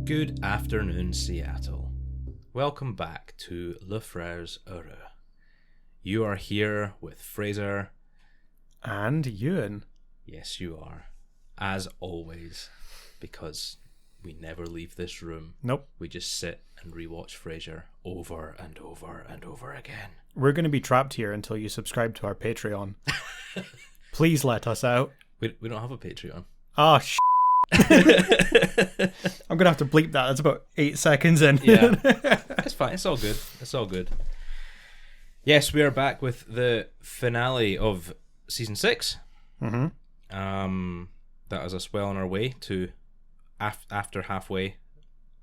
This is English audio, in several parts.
Good afternoon, Seattle. Welcome back to Le Freres Heureux. You are here with Fraser. And Ewan. Yes, you are. As always, because we never leave this room. Nope. We just sit and rewatch Frasier over and over and over again. We're going to be trapped here until you subscribe to our Patreon. Please let us out. We don't have a Patreon. Oh, I'm going to have to bleep that. That's about 8 seconds in. Yeah. It's fine. It's all good. It's all good. Yes, we are back with the finale of season 6. Mm-hmm. That is us well on our way to after halfway.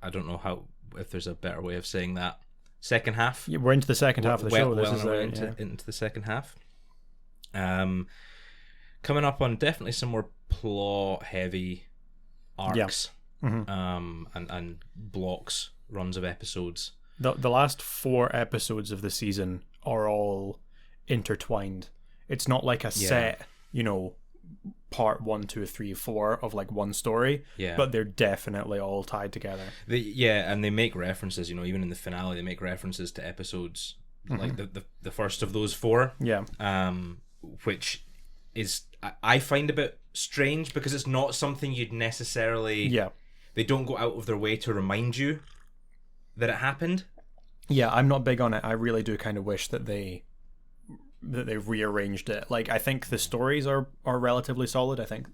I don't know if there's a better way of saying that. Second half. Yeah, we're into the second half of the show. Into the second half. Coming up on definitely some more plot heavy arcs. Yeah. Mm-hmm. And blocks, runs of episodes. The last 4 episodes of the season are all intertwined. It's not like a set, part 1, 2, 3, 4 of like one story. Yeah. But they're definitely all tied together. And they make references, even in the finale, they make references to episodes like the first of those 4. Yeah. Which is I find a bit strange because it's not something you'd necessarily. Yeah. They don't go out of their way to remind you that it happened. Yeah, I'm not big on it. I really do kind of wish that they rearranged it. Like, I think the stories are relatively solid. I think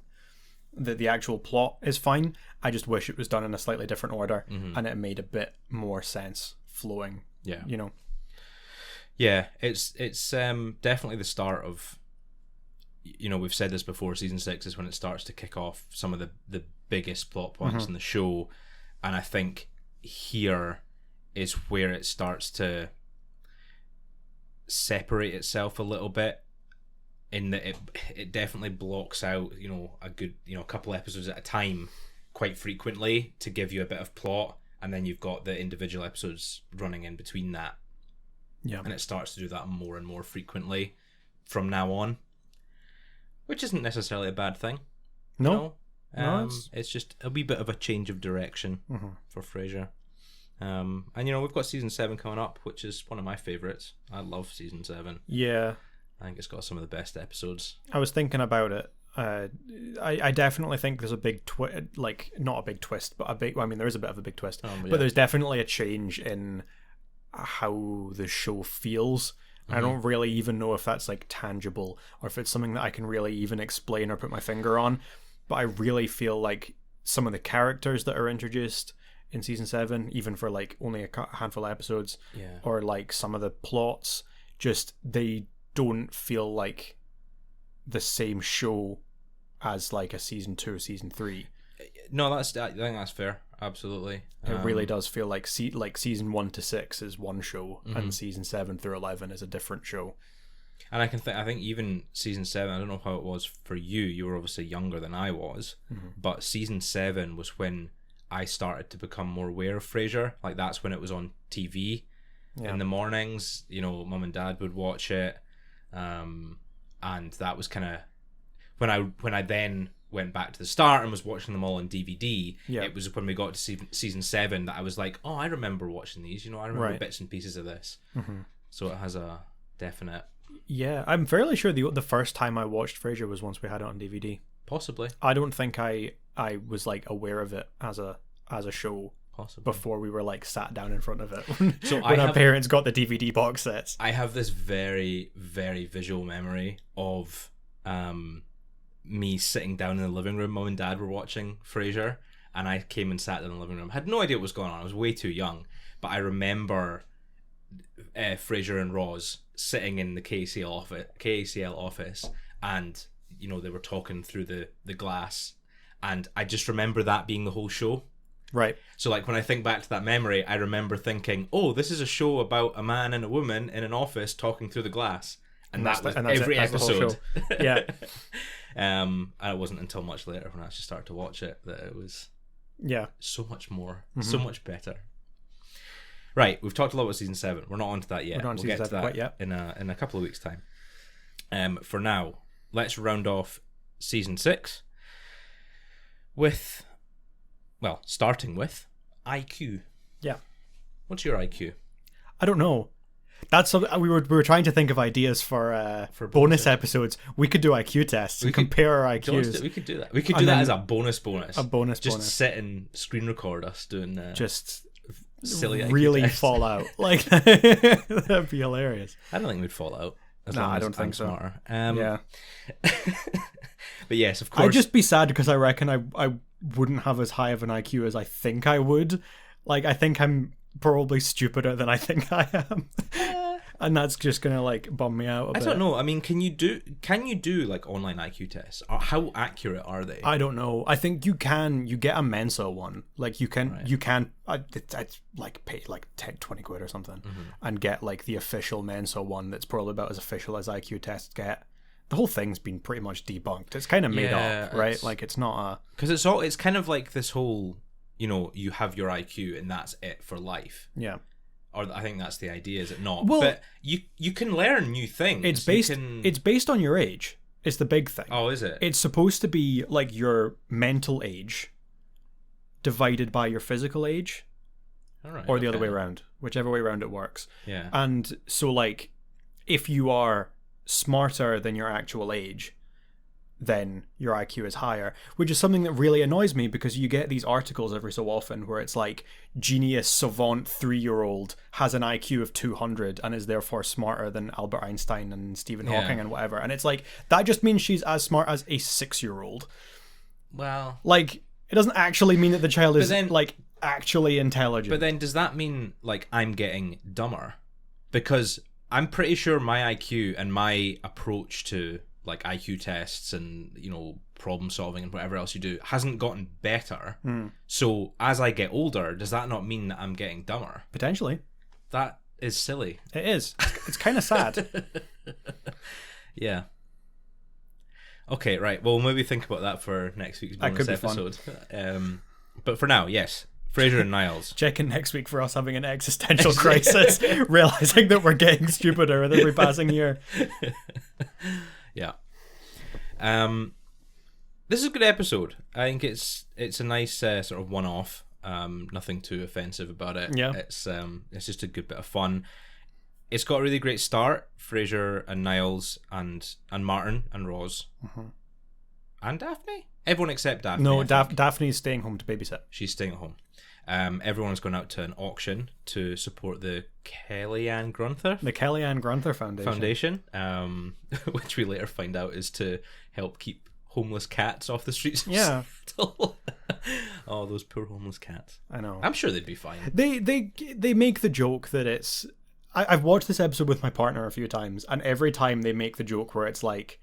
that the actual plot is fine. I just wish it was done in a slightly different order and it made a bit more sense flowing. Yeah. Yeah, it's definitely the start of, we've said this before, season 6 is when it starts to kick off some of the biggest plot points in the show, and I think here is where it starts to separate itself a little bit, in that it definitely blocks out a good a couple episodes at a time quite frequently to give you a bit of plot, and then you've got the individual episodes running in between that. Yeah. And it starts to do that more and more frequently from now on, which isn't necessarily a bad thing. No. It's just a wee bit of a change of direction for Frasier. And we've got season 7 coming up, which is one of my favourites. I love season 7. Yeah. I think it's got some of the best episodes. I was thinking about it. I definitely think there's a big not a big twist, but there is a bit of a big twist. But there's definitely a change in how the show feels. I don't really even know if that's like tangible or if it's something that I can really even explain or put my finger on. But I really feel like some of the characters that are introduced in season 7, even for like only a handful of episodes, or like some of the plots, just they don't feel like the same show as like a season 2, season 3. No, I think that's fair. Absolutely. It really does feel like season 1 to 6 is one show, and season 7 through 11 is a different show. And I think even season 7, I don't know how it was for you. You were obviously younger than I was, but season 7 was when I started to become more aware of Frasier. Like, that's when it was on TV in the mornings. Mum and Dad would watch it, and that was kind of when I then went back to the start and was watching them all on DVD. It was when we got to season 7 that I was like, oh, I remember watching these. I remember bits and pieces of this. So it has a definite. Yeah, I'm fairly sure the first time I watched Frasier was once we had it on DVD. Possibly. I don't think I was like aware of it as a show. Possibly. Before we were like sat down in front of it. So when our parents got the DVD box sets. I have this very, very visual memory of me sitting down in the living room. Mum and Dad were watching Frasier, and I came and sat in the living room. Had no idea what was going on. I was way too young, but I remember Frasier and Roz sitting in the KACL office, and they were talking through the glass, and I just remember that being the whole show. Right. So like when I think back to that memory, I remember thinking, oh, this is a show about a man and a woman in an office talking through the glass. And that was every episode. Yeah. And it wasn't until much later when I actually started to watch it that it was so much more, so much better. Right, we've talked a lot about season 7. We're not on to that yet. We'll get to that in a couple of weeks' time. For now, let's round off season 6 with, well, starting with IQ. Yeah. What's your IQ? I don't know. That's something we were trying to think of ideas for bonus episodes. We could do IQ tests and compare our IQs. We could do that. We could do that as a bonus. A bonus. Just sit and screen record us doing just silly really IQ tests. fall out. Like that'd be hilarious. I don't think we'd fall out. I don't think so. Smarter. Yeah. But yes, of course. I'd just be sad because I reckon I wouldn't have as high of an IQ as I think I would. Like, I think I'm probably stupider than I think I am. And that's just gonna like bum me out a bit. I don't know. I mean, can you do like online IQ tests? Or how accurate are they? I don't know. I think you get a Mensa one. Like you can it's like pay like 10, 20 quid or something and get like the official Mensa one that's probably about as official as IQ tests get. The whole thing's been pretty much debunked. It's kind of made up, right? Like it's not a... Because it's kind of like this whole, you have your IQ and that's it for life. Yeah. Or I think that's the idea, is it not? Well, but you can learn new things. It's based on your age. It's the big thing. Oh, is it? It's supposed to be like your mental age divided by your physical age. All right, or the other way around. Whichever way around it works. Yeah. And so like if you are smarter than your actual age, then your IQ is higher, which is something that really annoys me because you get these articles every so often where it's like genius savant 3-year-old has an IQ of 200 and is therefore smarter than Albert Einstein and Stephen Hawking and whatever. And it's like, that just means she's as smart as a 6-year-old. Well, like, it doesn't actually mean that the child is like actually intelligent. But then does that mean like I'm getting dumber? Because I'm pretty sure my IQ and my approach to like IQ tests and problem solving and whatever else you do hasn't gotten better. So as I get older, does that not mean that I'm getting dumber? Potentially. That is silly. It is. It's kind of sad. Yeah. Okay, right. Well, maybe think about that for next week's bonus episode. But for now, yes. Frasier and Niles. Check in next week for us having an existential crisis, realizing that we're getting stupider with every passing year. Yeah. This is a good episode. I think it's a nice sort of one-off. Nothing too offensive about it. Yeah. It's just a good bit of fun. It's got a really great start. Frasier and Niles and Martin and Roz. And Daphne? Everyone except Daphne. No, Daphne's staying home to babysit. She's staying at home. Everyone's gone out to an auction to support the Kellyanne Grunther. The Kellyanne Grunther Foundation. Which we later find out is to help keep homeless cats off the streets of Seattle. Oh, those poor homeless cats. I know. I'm sure they'd be fine. They make the joke that it's... I've watched this episode with my partner a few times, and every time they make the joke where it's like,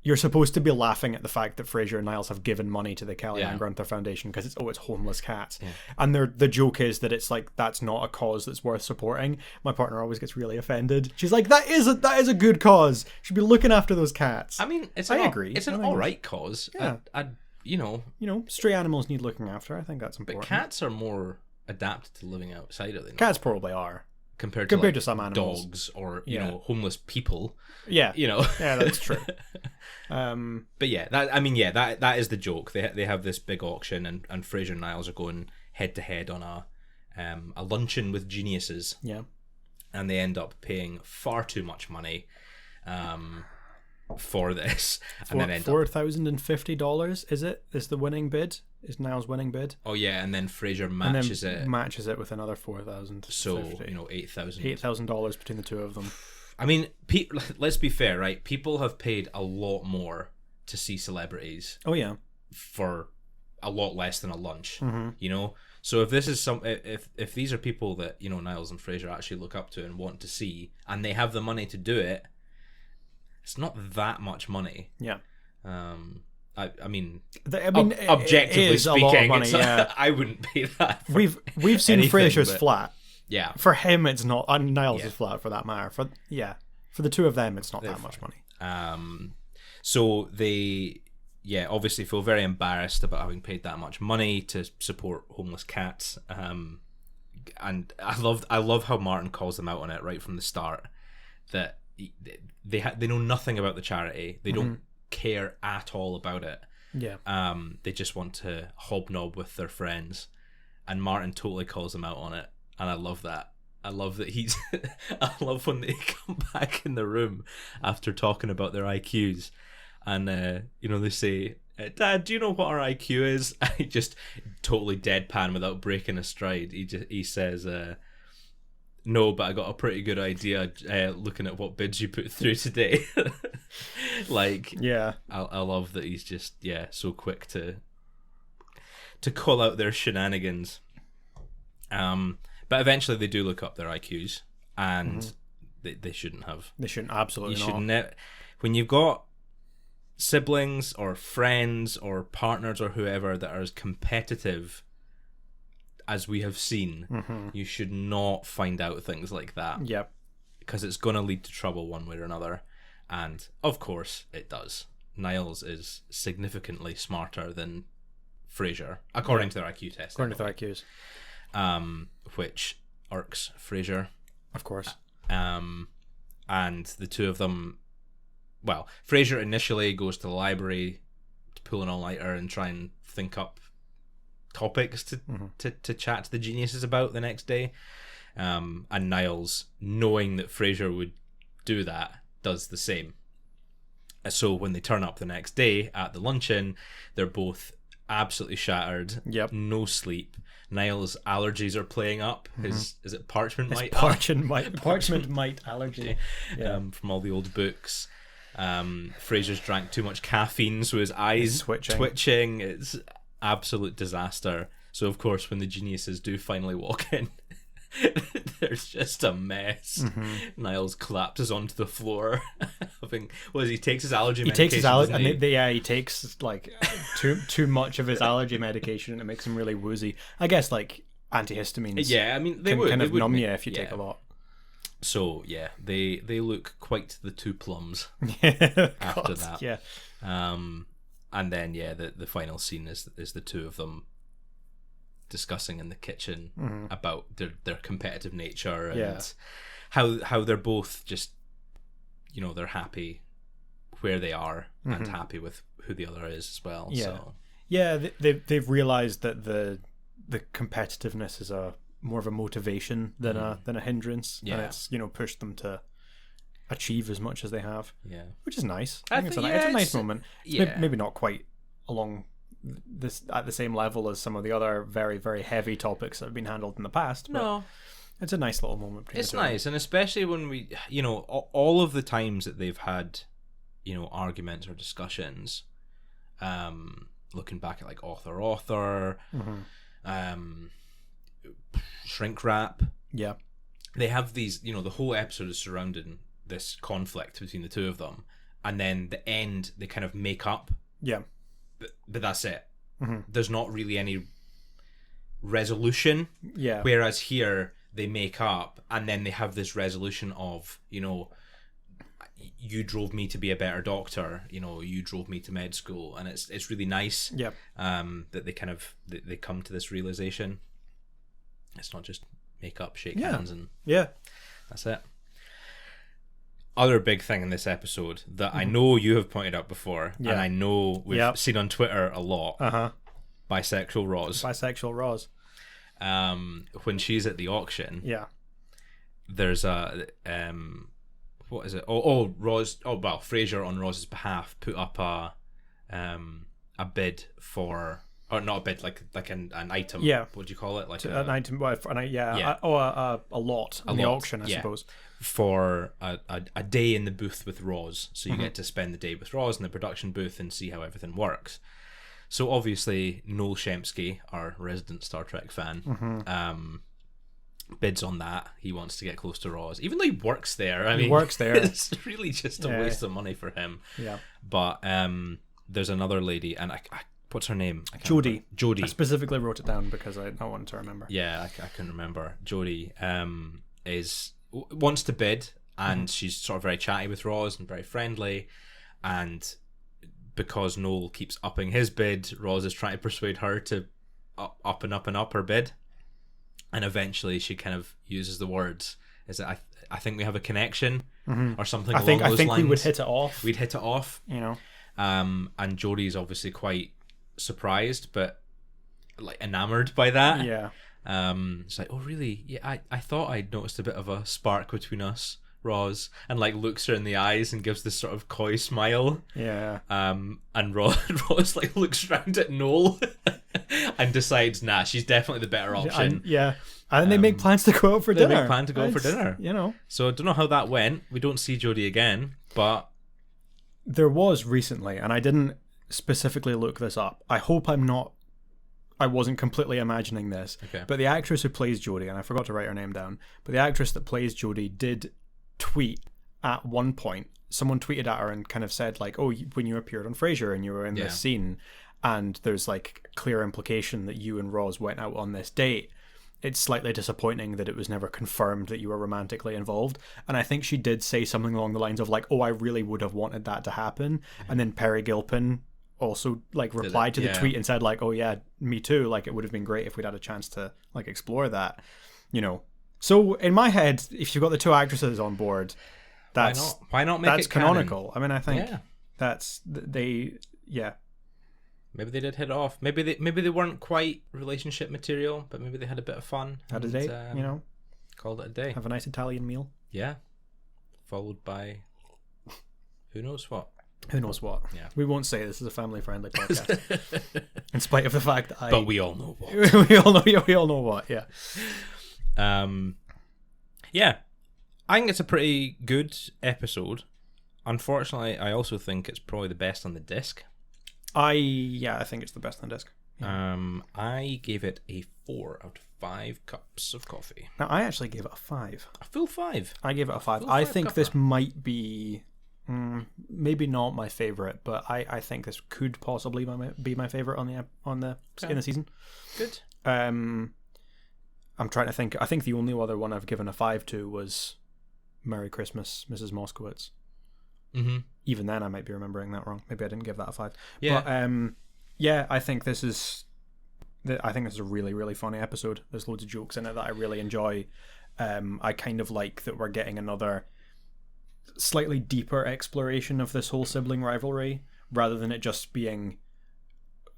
you're supposed to be laughing at the fact that Frasier and Niles have given money to the Kellyanne Grunther Foundation because it's homeless cats. Yeah. And the joke is that it's like, that's not a cause that's worth supporting. My partner always gets really offended. She's like, that is a good cause. Should be looking after those cats. I mean, I agree. It's an alright cause. Yeah. Stray animals need looking after. I think that's important. But cats are more adapted to living outside, are they not? Cats probably are. Compared to some animals. Dogs or, homeless people. Yeah. Yeah, that's true. But yeah, that is the joke. They have this big auction and Frasier and Niles are going head to head on a luncheon with geniuses. Yeah. And they end up paying far too much money for this. And then $4,050 is the winning bid? Is Niles' winning bid? Oh yeah, and then Frasier matches it with another $4,000. So $8,000. $8,000 between the two of them. I mean, let's be fair, right? People have paid a lot more to see celebrities. Oh yeah. For a lot less than a lunch. So if this is if these are people that Niles and Frasier actually look up to and want to see, and they have the money to do it, it's not that much money. Yeah. I mean, objectively speaking, a lot of money, I wouldn't pay that. We've seen Frasier's flat. Yeah. For him, it's not. And Niles is flat, for that matter. For the two of them, it's not that much money. So they, obviously feel very embarrassed about having paid that much money to support homeless cats. And I love how Martin calls them out on it right from the start. That they know nothing about the charity. They don't care at all about it. Yeah. They just want to hobnob with their friends. and Martin totally calls him out on it, and I love that. I love that he's. I love when they come back in the room after talking about their IQs, and they say, "Dad, do you know what our IQ is?" And he just totally deadpan without breaking a stride. He says, "No, but I got a pretty good idea looking at what bids you put through today." Like, yeah, I love that he's just so quick to call out their shenanigans. But eventually they do look up their IQs, and they shouldn't have. They shouldn't, absolutely not. Shouldn't. When you've got siblings or friends or partners or whoever that are as competitive as we have seen, you should not find out things like that. Yep. Because it's going to lead to trouble one way or another. And, of course, it does. Niles is significantly smarter than Frasier, according to their IQ test. According to their IQs. Which irks Frasier. Of course. And the two of them... Well, Frasier initially goes to the library to pull an all-nighter and try and think up topics to chat to the geniuses about the next day. And Niles, knowing that Frasier would do that, does the same. So when they turn up the next day at the luncheon, they're both absolutely shattered. Yep. No sleep. Niles' allergies are playing up. Is it parchment mite? Parchment mite allergy. From all the old books. Frasier's drank too much caffeine, so his eyes twitching. It's absolute disaster. So of course, when the geniuses do finally walk in, there's just a mess. Niles collapses onto the floor. He takes his allergy medication. He takes like too much of his allergy medication, and it makes him really woozy. I guess like antihistamines. Yeah, I mean they would numb you make, if you take a lot. So yeah, they look quite the two plums after that. Yeah. And then the final scene is the two of them discussing in the kitchen about their competitive nature and how they're both just they're happy where they are and happy with who the other is as well. They've realized that the competitiveness is more of a motivation than a hindrance, and it's pushed them to achieve as much as they have, which is nice. I think it's a nice moment. Maybe not quite along this at the same level as some of the other very, very heavy topics that have been handled in the past, but it's a nice little moment. It's nice, and especially when we all of the times that they've had arguments or discussions, looking back at like author shrink wrap, they have these the whole episode is surrounding this conflict between the two of them, and then the end they kind of make up, but that's it. There's not really any resolution, whereas here they make up and then they have this resolution of you drove me to be a better doctor, you drove me to med school, and it's really nice that they kind of they come to this realization. It's not just make up, shake hands, and that's it. Other big thing in this episode that I know you have pointed out before, and I know we've seen on Twitter a lot, bisexual Roz. When she's at the auction, there's a what is it? Roz. Frasier on Roz's behalf put up a bid for. Or not a bid, like an item. Yeah. What do you call it? Like an item. A lot in the auction, I suppose. For a day in the booth with Roz. So you get to spend the day with Roz in the production booth and see how everything works. So obviously Noel Shempsky, our resident Star Trek fan, bids on that. He wants to get close to Roz. Even though he works there. It's really just a waste of money for him. Yeah. But there's another lady, and I what's her name? Jodie. Jodie. I specifically wrote it down because I wanted to remember. Yeah, I couldn't remember. Jodie wants to bid, and she's sort of very chatty with Roz and very friendly. And because Noel keeps upping his bid, Roz is trying to persuade her to up and up and up her bid. And eventually she kind of uses the words, is that I think we have a connection or something along those lines. I think we would hit it off. We'd hit it off. And Jodie's obviously quite surprised, but like enamored by that. Yeah. It's like, oh really? Yeah, I thought I'd noticed a bit of a spark between us, Roz, and like looks her in the eyes and gives this sort of coy smile. Yeah. And Roz like looks around at Noel and decides, nah, she's definitely the better option. And they make plans to go out for dinner. They make plans to go out for dinner. You know. So I don't know how that went. We don't see Jodie again, but there was recently, and I didn't specifically look this up. I hope I wasn't completely imagining this. Okay. But the actress who plays Jodie, and I forgot to write her name down, but the actress that plays Jodie did tweet at one point. Someone tweeted at her and kind of said like, oh, when you appeared on Frasier and you were in this scene, and there's like clear implication that you and Roz went out on this date, it's slightly disappointing that it was never confirmed that you were romantically involved. And I think she did say something along the lines of like, oh, I really would have wanted that to happen. And then Perry Gilpin also like replied to the tweet and said like, oh yeah, me too, like it would have been great if we'd had a chance to like explore that, you know. So in my head, if you've got the two actresses on board, why not make it canonical? Canon? I mean, I think that's maybe they did hit it off. Maybe they weren't quite relationship material, but maybe they had a bit of fun. Had a date, you know. Called it a day. Have a nice Italian meal. Yeah. Followed by who knows what. Who knows what? Yeah. We won't say this is a family-friendly podcast, in spite of the fact that But we all know what. we all know what. Yeah. Yeah. I think it's a pretty good episode. Unfortunately, I also think it's probably the best on the disc. I think it's the best on the disc. Yeah. I gave it a 4 out of 5 cups of coffee. Now, I actually gave it a 5. A full 5? I gave it a 5. I think this might be maybe not my favorite, but I think this could possibly be my favorite on the in the season. Good. I'm trying to think. I think the only other one I've given a 5 to was Merry Christmas, Mrs. Moskowitz. Mm-hmm. Even then, I might be remembering that wrong. Maybe I didn't give that a 5. Yeah. But I think this is a really, really funny episode. There's loads of jokes in it that I really enjoy. I kind of like that we're getting another slightly deeper exploration of this whole sibling rivalry, rather than it just being,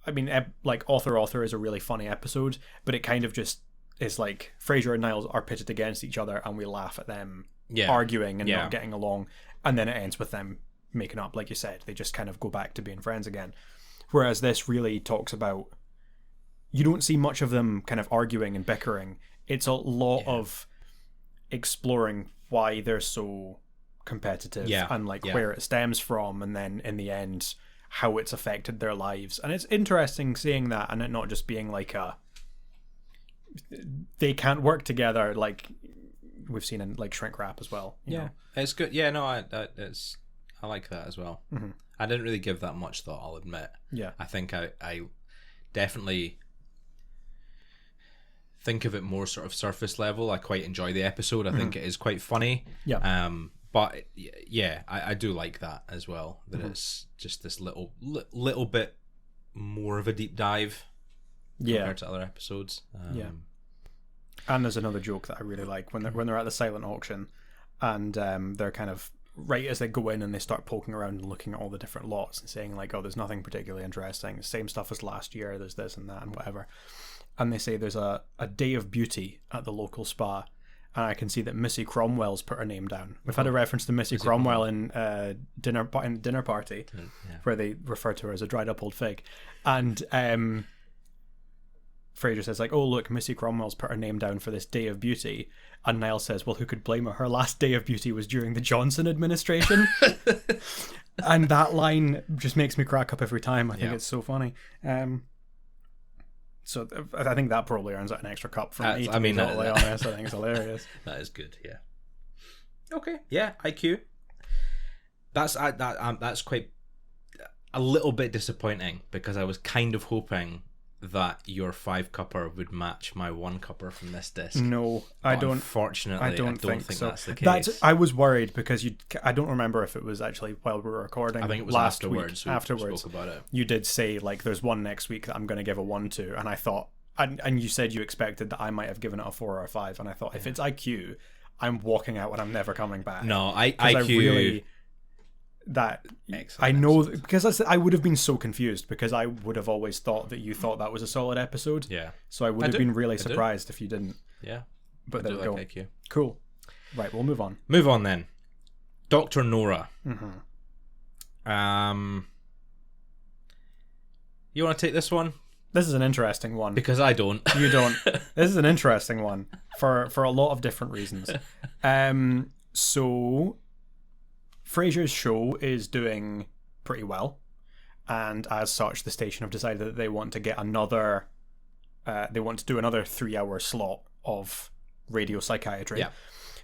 I mean, like Author is a really funny episode, but it kind of just is like Frasier and Niles are pitted against each other and we laugh at them arguing and not getting along, and then it ends with them making up. Like you said, they just kind of go back to being friends again. Whereas this really talks about, you don't see much of them kind of arguing and bickering. It's a lot of exploring why they're so competitive and like where it stems from, and then in the end how it's affected their lives. And it's interesting seeing that, and it not just being like they can't work together like we've seen in like Shrink Wrap as well. You know? It's good. Yeah, no, I like that as well. Mm-hmm. I didn't really give that much thought, I'll admit. Yeah, I think I definitely think of it more sort of surface level. I quite enjoy the episode. I think it is quite funny. Yeah. But yeah, I do like that as well. That it's just this little bit more of a deep dive compared to other episodes. And there's another joke that I really like when they're at the silent auction, and they're kind of right as they go in and they start poking around and looking at all the different lots and saying like, oh, there's nothing particularly interesting. Same stuff as last year. There's this and that and whatever. And they say there's a day of beauty at the local spa. And I can see that Missy Cromwell's put her name down. We've had a reference to Missy Cromwell in Dinner Party, where they refer to her as a dried up old fig. And Frasier says like, oh look, Missy Cromwell's put her name down for this day of beauty. And Niles says, well, who could blame her? Her last day of beauty was during the Johnson administration. And that line just makes me crack up every time. I think it's so funny. So I think that probably earns out an extra cup from me. To be totally honest, I think it's hilarious. That is good. Yeah. Okay. Yeah. IQ. That's quite a little bit disappointing, because I was kind of hoping that your 5-cupper would match my 1-cupper from this disc. No, I don't. Unfortunately, I don't think so. That's the case. I was worried because I don't remember if it was actually while we were recording. I think it was last afterwards. Week. Afterwards, spoke about it. You did say like there's one next week that I'm going to give a 1 to, and I thought, and you said you expected that I might have given it a 4 or a 5, and I thought if it's IQ, I'm walking out and I'm never coming back. No, IQ. that Excellent I know episode. because I would have been so confused because I would have always thought that you thought that was a solid episode. Yeah. So I would have been really surprised if you didn't. Yeah. But there we go. IQ. Cool. Right, we'll move on. Move on then. Dr. Nora. Mm-hmm. You want to take this one? This is an interesting one. Because I don't. You don't. This is an interesting one for a lot of different reasons. So Frasier's show is doing pretty well, and as such, the station have decided that they want to get another. They want to do another 3-hour slot of radio psychiatry. Yeah.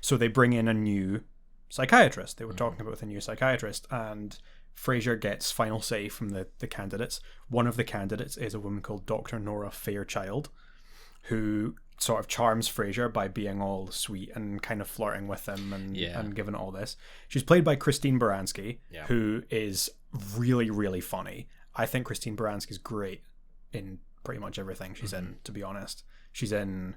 So they bring in a new psychiatrist. They were talking about a new psychiatrist, and Frasier gets final say from the candidates. One of the candidates is a woman called Dr. Nora Fairchild, who sort of charms Frasier by being all sweet and kind of flirting with him and giving it all this. She's played by Christine Baranski, who is really, really funny. I think Christine Baranski's great in pretty much everything she's in, to be honest. She's in...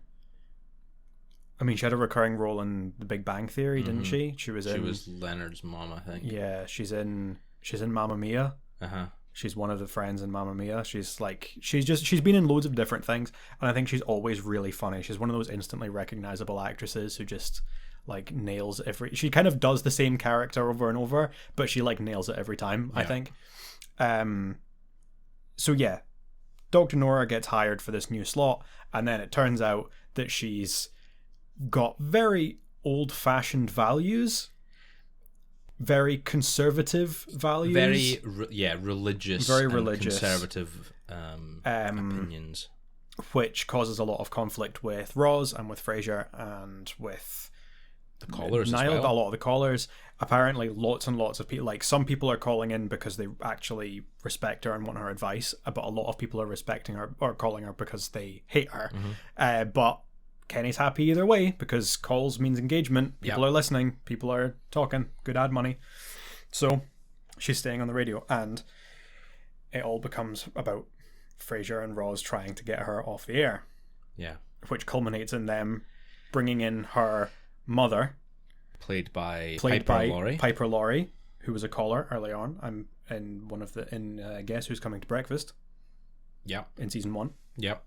I mean, she had a recurring role in The Big Bang Theory, didn't she? She was Leonard's mom, I think. Yeah, she's in Mamma Mia. Uh-huh. She's one of the friends in Mamma Mia. She's been in loads of different things, and I think she's always really funny. She's one of those instantly recognizable actresses who just like nails she kind of does the same character over and over, but she like nails it every time, I think. So yeah, Dr. Nora gets hired for this new slot, and then it turns out that she's got very old-fashioned values, very conservative values, religious, very and religious, conservative opinions, which causes a lot of conflict with Roz and with Frasier and with the callers Niall, as well. a lot of the callers. Apparently, lots and lots of people, like some people are calling in because they actually respect her and want her advice, but a lot of people are respecting her or calling her because they hate her. But Kenny's happy either way because calls means engagement. People are listening. People are talking. Good ad money. So she's staying on the radio, and it all becomes about Frasier and Roz trying to get her off the air. Yeah. Which culminates in them bringing in her mother, played by Piper Laurie, who was a caller early on. I'm in Guess Who's Coming to Breakfast. Yeah. In season 1. Yep.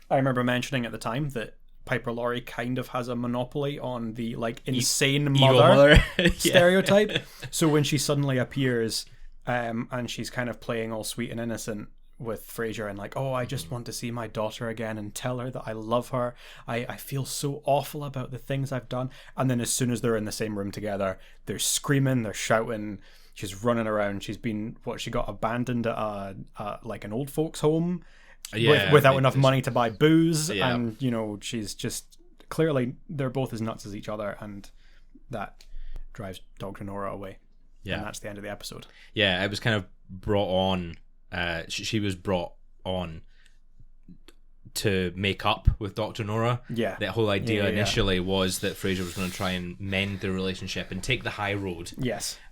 I remember mentioning at the time that Piper Laurie kind of has a monopoly on the like insane mother stereotype. So when she suddenly appears, and she's kind of playing all sweet and innocent with Frasier and like, oh, I just want to see my daughter again and tell her that I love her. I feel so awful about the things I've done. And then as soon as they're in the same room together, they're screaming, they're shouting. She's running around. She got abandoned at like an old folks home. Without enough money to buy booze, and she's just clearly they're both as nuts as each other, and that drives Dr. Nora away. And that's the end of the episode. It was kind of brought on. She was brought on to make up with Dr. Nora. That whole idea initially was that Frasier was going to try and mend the relationship and take the high road.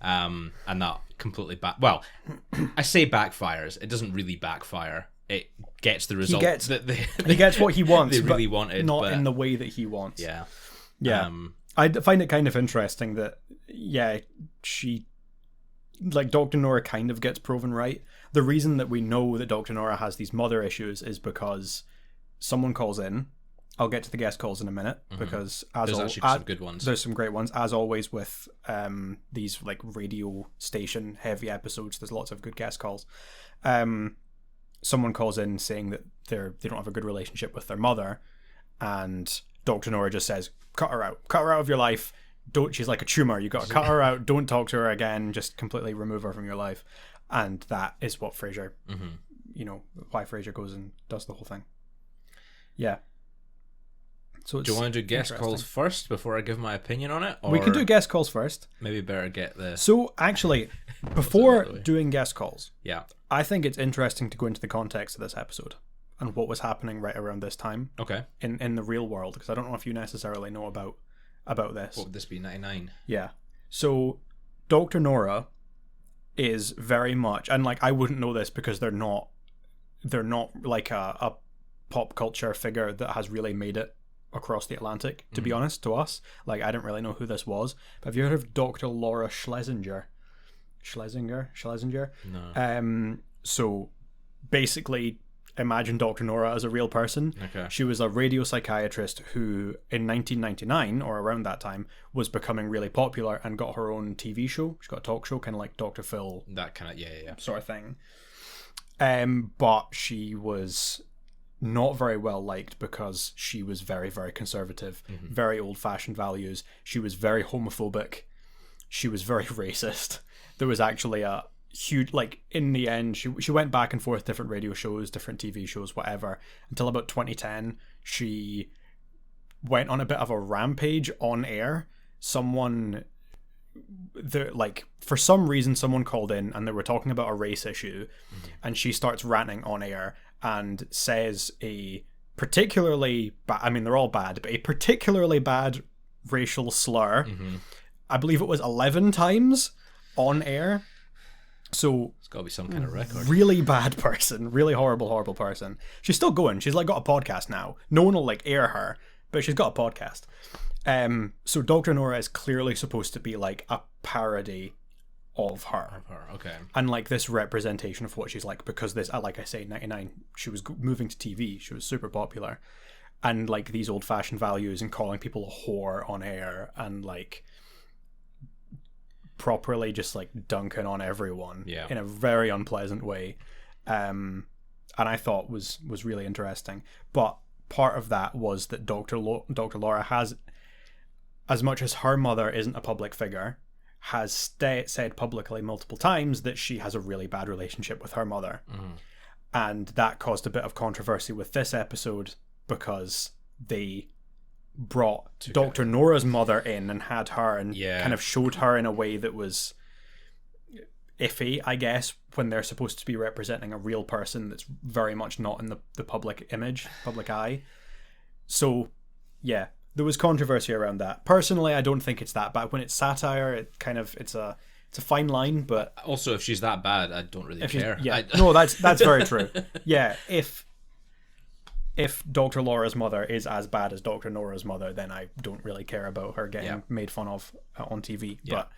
And that completely I say backfires. It doesn't really backfire. It gets the result he gets what he wants, they really wanted, not in the way that he wants. I find it kind of interesting that she, like, Dr. Nora kind of gets proven right. The reason that we know that Dr. Nora has these mother issues is because someone calls in. I'll get to the guest calls in a minute, because there's actually some good ones. There's some great ones, as always with these like radio station heavy episodes. There's lots of good guest calls. Someone calls in saying that they don't have a good relationship with their mother, and Dr. Nora just says, cut her out of your life. She's like a tumor. You got to cut her out. Don't talk to her again. Just completely remove her from your life. And that is what Frasier, why Frasier goes and does the whole thing. So do you want to do guest calls first before I give my opinion on it? Or we can do guest calls first. Maybe better get the... So actually, before doing guest calls, I think it's interesting to go into the context of this episode and what was happening right around this time. Okay. In the real world, because I don't know if you necessarily know about this. What would this be, 99? Yeah. So Dr. Nora is very much, and like I wouldn't know this because they're not like a pop culture figure that has really made it across the Atlantic, to be honest, to us. Like, I didn't really know who this was. But have you heard of Dr. Laura Schlesinger? Schlesinger. No. So basically, imagine Dr. Nora as a real person. Okay. She was a radio psychiatrist who, in 1999 or around that time, was becoming really popular and got her own TV show. She got a talk show, kind of like Dr. Phil. That kind of yeah. Sort of thing. But she was not very well liked because she was very, very conservative, very old-fashioned values. She was very homophobic. She was very racist. There was actually a huge, like, in the end, she went back and forth, different radio shows, different TV shows, whatever, until about 2010. She went on a bit of a rampage on air. For some reason, someone called in and they were talking about a race issue, and she starts ranting on air and says a particularly bad, I mean, they're all bad, but a particularly bad racial slur. I believe it was 11 times on air. So it's got to be some kind of record. Really bad person, really horrible person. She's still going. She's like got a podcast now. No one will like air her, but she's got a podcast. So Dr. Nora is clearly supposed to be like a parody of her. Okay. And like this representation of what she's like, because this, like I say, 99, she was moving to TV. She was super popular, and like these old-fashioned values and calling people a whore on air and like properly just like dunking on everyone in a very unpleasant way, and I thought was really interesting. But part of that was that Dr. Laura has, as much as her mother isn't a public figure, has said publicly multiple times that she has a really bad relationship with her mother. And that caused a bit of controversy with this episode because they brought Dr. Nora's mother in and had her and kind of showed her in a way that was iffy, I guess, when they're supposed to be representing a real person that's very much not in the public image, public eye. So, yeah, there was controversy around that. Personally, I don't think it's that bad. When it's satire, it's a fine line, but also if she's that bad, I don't really care. No, that's very true. Yeah, if Dr. Laura's mother is as bad as Dr. Nora's mother, then I don't really care about her getting made fun of on TV. But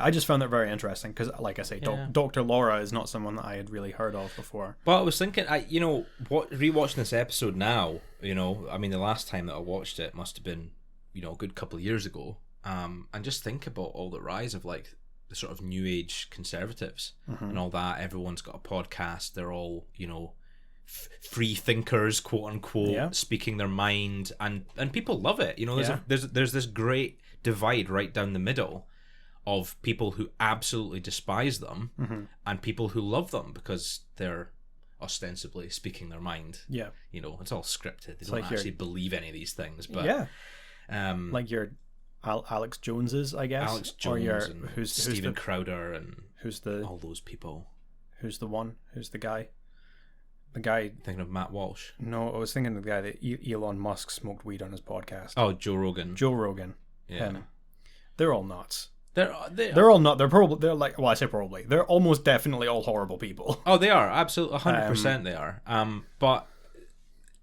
I just found that very interesting because, like I say, Dr. Laura is not someone that I had really heard of before. Well, I was thinking, rewatching this episode now, I mean, the last time that I watched it must have been, a good couple of years ago. And just think about all the rise of like the sort of new age conservatives and all that. Everyone's got a podcast. They're all, free thinkers, quote unquote, speaking their mind, and people love it. There's this great divide right down the middle of people who absolutely despise them and people who love them because they're ostensibly speaking their mind. It's all scripted. They don't actually believe any of these things, but like your Alex Joneses, I guess, Alex Jones, and who's Steven Crowder, and all those people. Who's the guy? The guy... Thinking of Matt Walsh? No, I was thinking of the guy that Elon Musk smoked weed on his podcast. Oh, Joe Rogan. Yeah. They're all nuts. They're all not. They're like, well, I say probably. They're almost definitely all horrible people. Oh, they are. Absolutely. 100% they are. But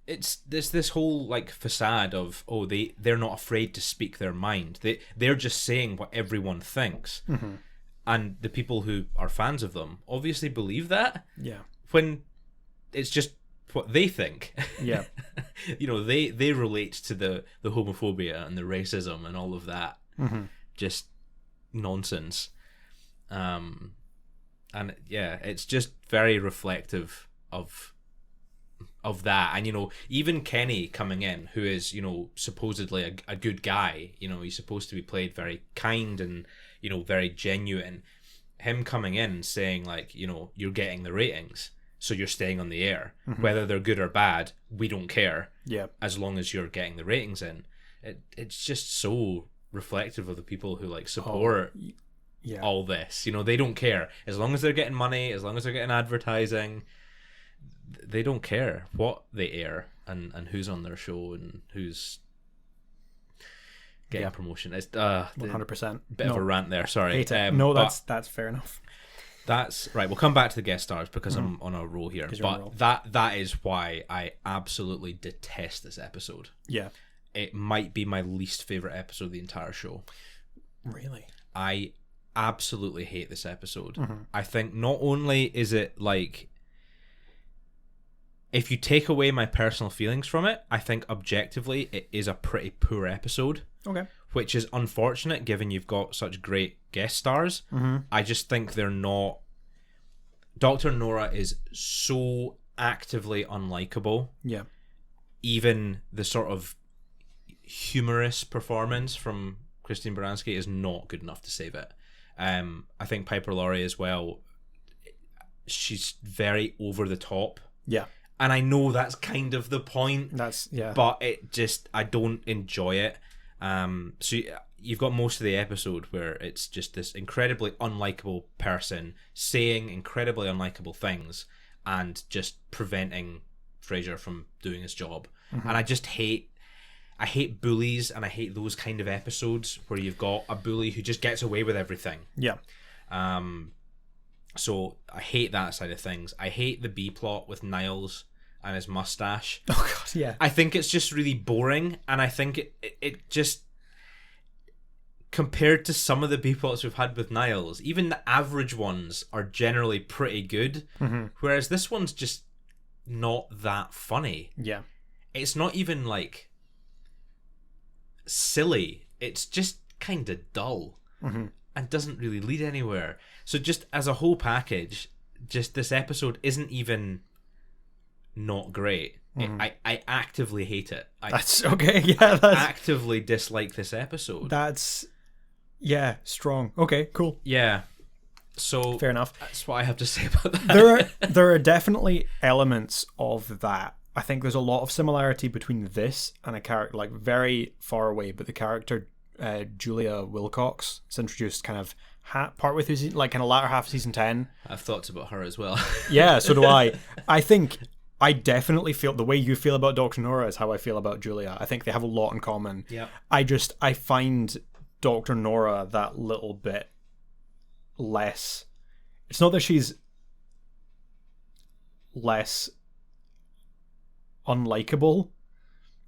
it's this whole like facade of, they're not afraid to speak their mind. They're just saying what everyone thinks. And the people who are fans of them obviously believe that. Yeah. When it's just what they think. Yeah. They relate to the homophobia and the racism and all of that. Just nonsense. And it's just very reflective of that. And even Kenny coming in, who is supposedly a good guy, he's supposed to be played very kind and very genuine. Him coming in saying like, you're getting the ratings, so you're staying on the air, whether they're good or bad, we don't care. As long as you're getting the ratings in. It's just so reflective of the people who like support all this. They don't care as long as they're getting money, as long as they're getting advertising. They don't care what they air and who's on their show and who's getting promotion. It's 100%. Bit of a rant there. Sorry. That's fair enough. That's right. We'll come back to the guest stars because I'm on a roll here. But that is why I absolutely detest this episode. It might be my least favorite episode of the entire show. Really? I absolutely hate this episode. I think not only is it like, if you take away my personal feelings from it, I think objectively it is a pretty poor episode. Okay. Which is unfortunate given you've got such great guest stars. I just think they're not... Dr. Nora is so actively unlikable. Yeah. Even the sort of humorous performance from Christine Baranski is not good enough to save it. I think Piper Laurie as well, she's very over the top. Yeah. And I know that's kind of the point. But it just, I don't enjoy it. So you've got most of the episode where it's just this incredibly unlikable person saying incredibly unlikable things and just preventing Frasier from doing his job. And I hate bullies, and I hate those kind of episodes where you've got a bully who just gets away with everything. Yeah. So I hate that side of things. I hate the B plot with Niles and his mustache. Oh god, yeah. I think it's just really boring, and I think it just, compared to some of the B plots we've had with Niles, even the average ones are generally pretty good, whereas this one's just not that funny. Yeah. It's not even like silly. It's just kind of dull and doesn't really lead anywhere. So just as a whole package, just this episode isn't even not great. I actively hate it. That's okay. Yeah, that's actively dislike this episode. That's strong. Okay, cool. Yeah. So fair enough. That's what I have to say about that. There are definitely elements of that. I think there's a lot of similarity between this and a character like very far away, but the character Julia Wilcox is introduced kind of partway through season, like kind of latter half of season 10. I've thoughts about her as well. Yeah, so do I. I think I definitely feel the way you feel about Dr. Nora is how I feel about Julia. I think they have a lot in common. Yeah. I find Dr. Nora that little bit less. It's not that she's less unlikable,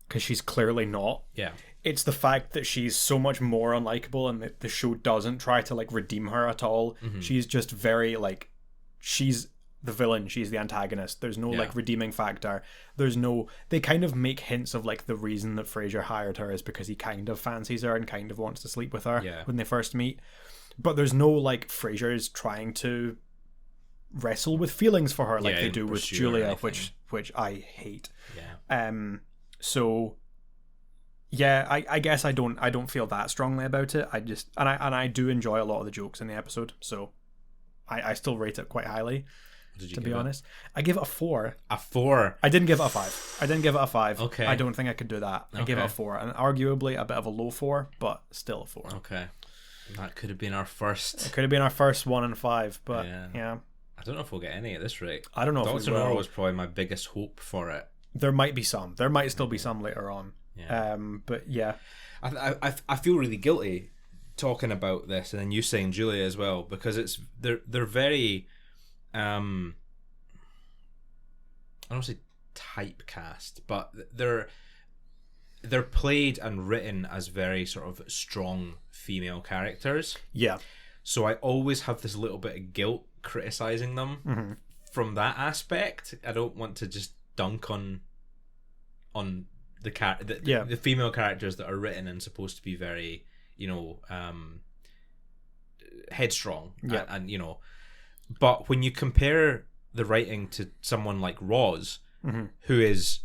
because she's clearly not. Yeah. It's the fact that she's so much more unlikable, and that the show doesn't try to like redeem her at all. She's just very like, she's the villain, she's the antagonist. There's no like redeeming factor. They kind of make hints of like the reason that Frasier hired her is because he kind of fancies her and kind of wants to sleep with her when they first meet. But there's no like Frasier is trying to wrestle with feelings for her like they do with Julia, which I hate. So yeah, I guess I don't feel that strongly about it. I just and I do enjoy a lot of the jokes in the episode, so I still rate it quite highly. To be honest, I give it a 4. A 4. I didn't give it a 5. Okay. I don't think I could do that. I give it a 4, and arguably a bit of a low 4, but still a 4. Okay. That could have been our first. It could have been our first 1 and 5, but yeah. I don't know if we'll get any at this rate. I don't know if we will. Dr. Nora was probably my biggest hope for it. There might be some. There might still be some later on. Yeah. But yeah. I feel really guilty talking about this, and then you saying Julia as well, because they're very I don't say typecast, but they're played and written as very sort of strong female characters. Yeah. So I always have this little bit of guilt criticizing them from that aspect. I don't want to just dunk on the female characters that are written and supposed to be very, headstrong. Yeah. And but when you compare the writing to someone like Roz, who is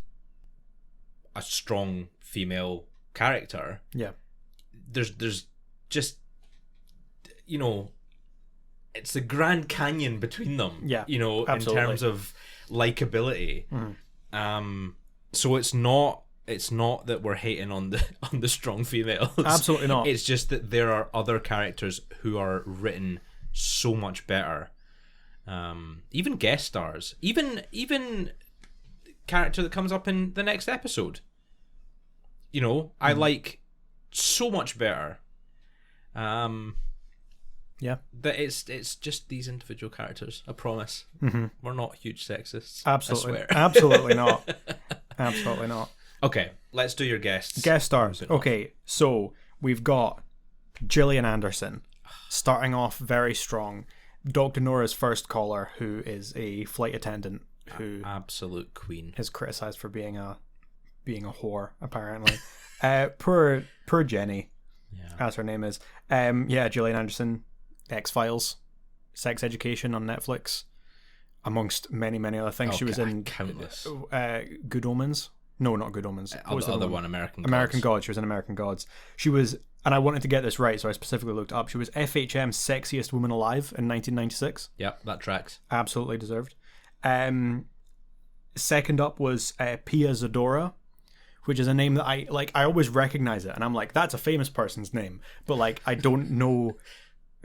a strong female character, there's just, it's the Grand Canyon between them, absolutely. In terms of likability. So it's not that we're hating on the strong females. Absolutely not. It's just that there are other characters who are written so much better. Even guest stars, even character that comes up in the next episode, I like so much better. That it's just these individual characters. I promise. We're not huge sexists. Absolutely, I swear. Absolutely not. Absolutely not. Okay, let's do your guests. Guest stars. Okay, so we've got Gillian Anderson, starting off very strong. Dr. Nora's first caller, who is a flight attendant, who absolute queen, is criticized for being a whore, apparently. Poor Jenny, as her name is. Gillian Anderson, X-Files, Sex Education on Netflix, amongst many other things. She was in countless. Good Omens. No, not Good Omens. What was the other one? American Gods. She was in American Gods. She was, and I wanted to get this right, so I specifically looked up. She was FHM's Sexiest Woman Alive in 1996. Yep, that tracks. Absolutely deserved. Second up was Pia Zadora, which is a name that I always recognize it, and I'm like, that's a famous person's name, but like I don't know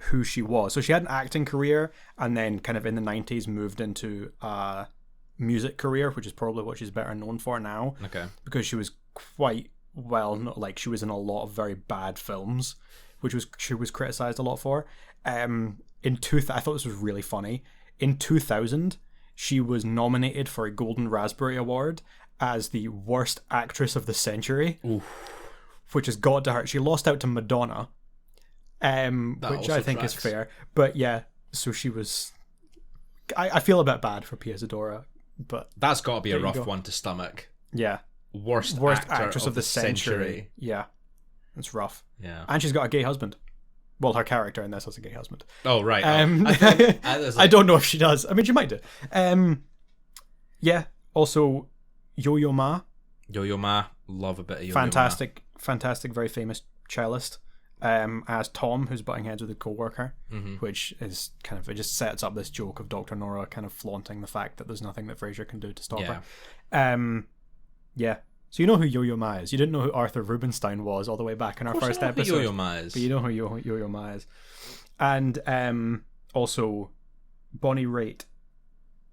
who she was. So she had an acting career, and then kind of in the 90s moved into a music career, which is probably what she's better known for now. Okay. Because she was quite she was in a lot of very bad films, which she was criticized a lot for. I thought this was really funny. In 2000, she was nominated for a Golden Raspberry Award as the worst actress of the century. Oof. Which has got to her. She lost out to Madonna, which I think is fair. But yeah, so she was. I feel a bit bad for Pia Zadora, but that's got to be a rough one to stomach. Yeah, worst actress of the century. Yeah, it's rough. Yeah, and she's got a gay husband. Well, her character in this has a gay husband. Oh right. I don't know if she does. I mean, she might do. Yeah. Also, Yo-Yo Ma. Yo-Yo Ma, love a bit of Yo-Yo Fantastic, very famous cellist. As Tom, who's butting heads with a co-worker, which is kind of, it just sets up this joke of Dr. Nora kind of flaunting the fact that there's nothing that Frasier can do to stop her. Yeah. So you know who Yo-Yo Ma is. You didn't know who Arthur Rubinstein was all the way back in our first episode. Yo-Yo Ma is. But you know who Yo-Yo Ma is. And also Bonnie Raitt,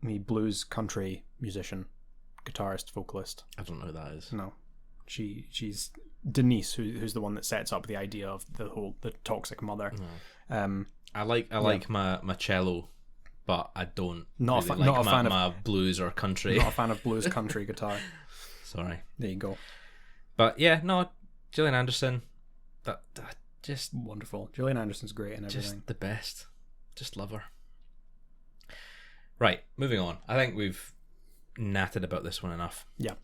the blues country musician, guitarist, vocalist. I don't know who that is. No. She's Denise, who's the one that sets up the idea of the toxic mother. No. I like my cello, but I don't not really a fan my blues or country. Not a fan of blues country guitar. Sorry. There you go. But yeah, no, Gillian Anderson, that just wonderful. Gillian Anderson's great and everything. Just the best. Just love her. Right, moving on. I think we've natted about this one enough. Yeah.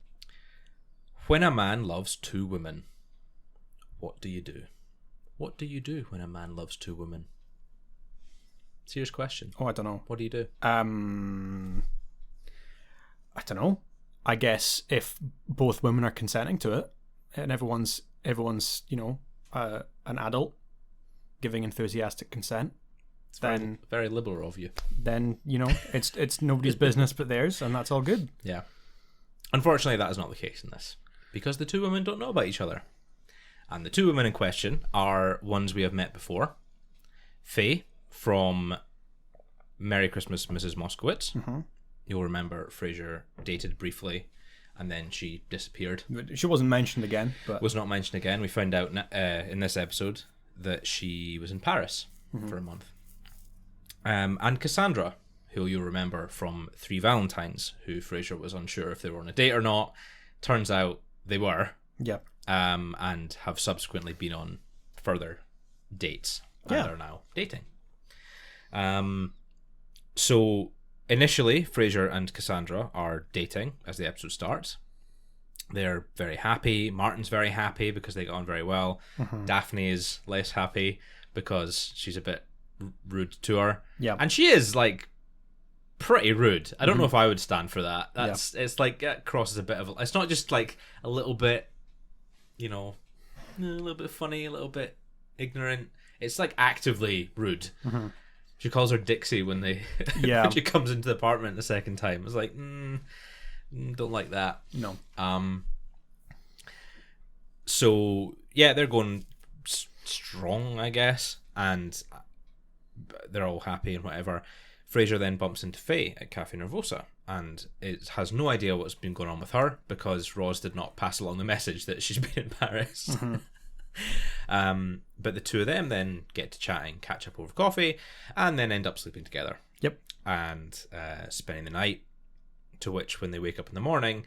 When a man loves two women, what do you do? What do you do when a man loves two women? Serious question. Oh, I don't know. What do you do? I don't know. I guess if both women are consenting to it, and everyone's an adult giving enthusiastic consent, it's then very liberal of you. Then it's nobody's business but theirs, and that's all good. Yeah. Unfortunately, that is not the case in this, because the two women don't know about each other, and the two women in question are ones we have met before. Faye from Merry Christmas, Mrs. Moskowitz. Mm-hmm. You'll remember Frasier dated briefly, and then she disappeared. She wasn't mentioned again. But was not mentioned again. We found out in this episode that she was in Paris for a month. And Cassandra, who you'll remember from Three Valentines, who Frasier was unsure if they were on a date or not. Turns out they were. Yeah. And have subsequently been on further dates. And are now dating. So initially, Frasier and Cassandra are dating as the episode starts. They're very happy. Martin's very happy because they get on very well. Mm-hmm. Daphne is less happy because she's a bit rude to her. Yeah. And she is, like, pretty rude. I don't know if I would stand for that. It's like, it crosses a bit of... It's not just, like, a little bit, a little bit funny, a little bit ignorant. It's, like, actively rude. Mm-hmm. She calls her Dixie when when she comes into the apartment the second time. It's like, don't like that. No. So yeah, they're going strong, I guess, and they're all happy and whatever. Frasier then bumps into Faye at Cafe Nervosa, and it has no idea what's been going on with her because Roz did not pass along the message that she's been in Paris. Mm-hmm. But the two of them then get to chatting, catch up over coffee, and then end up sleeping together. Yep. And spending the night, to which when they wake up in the morning,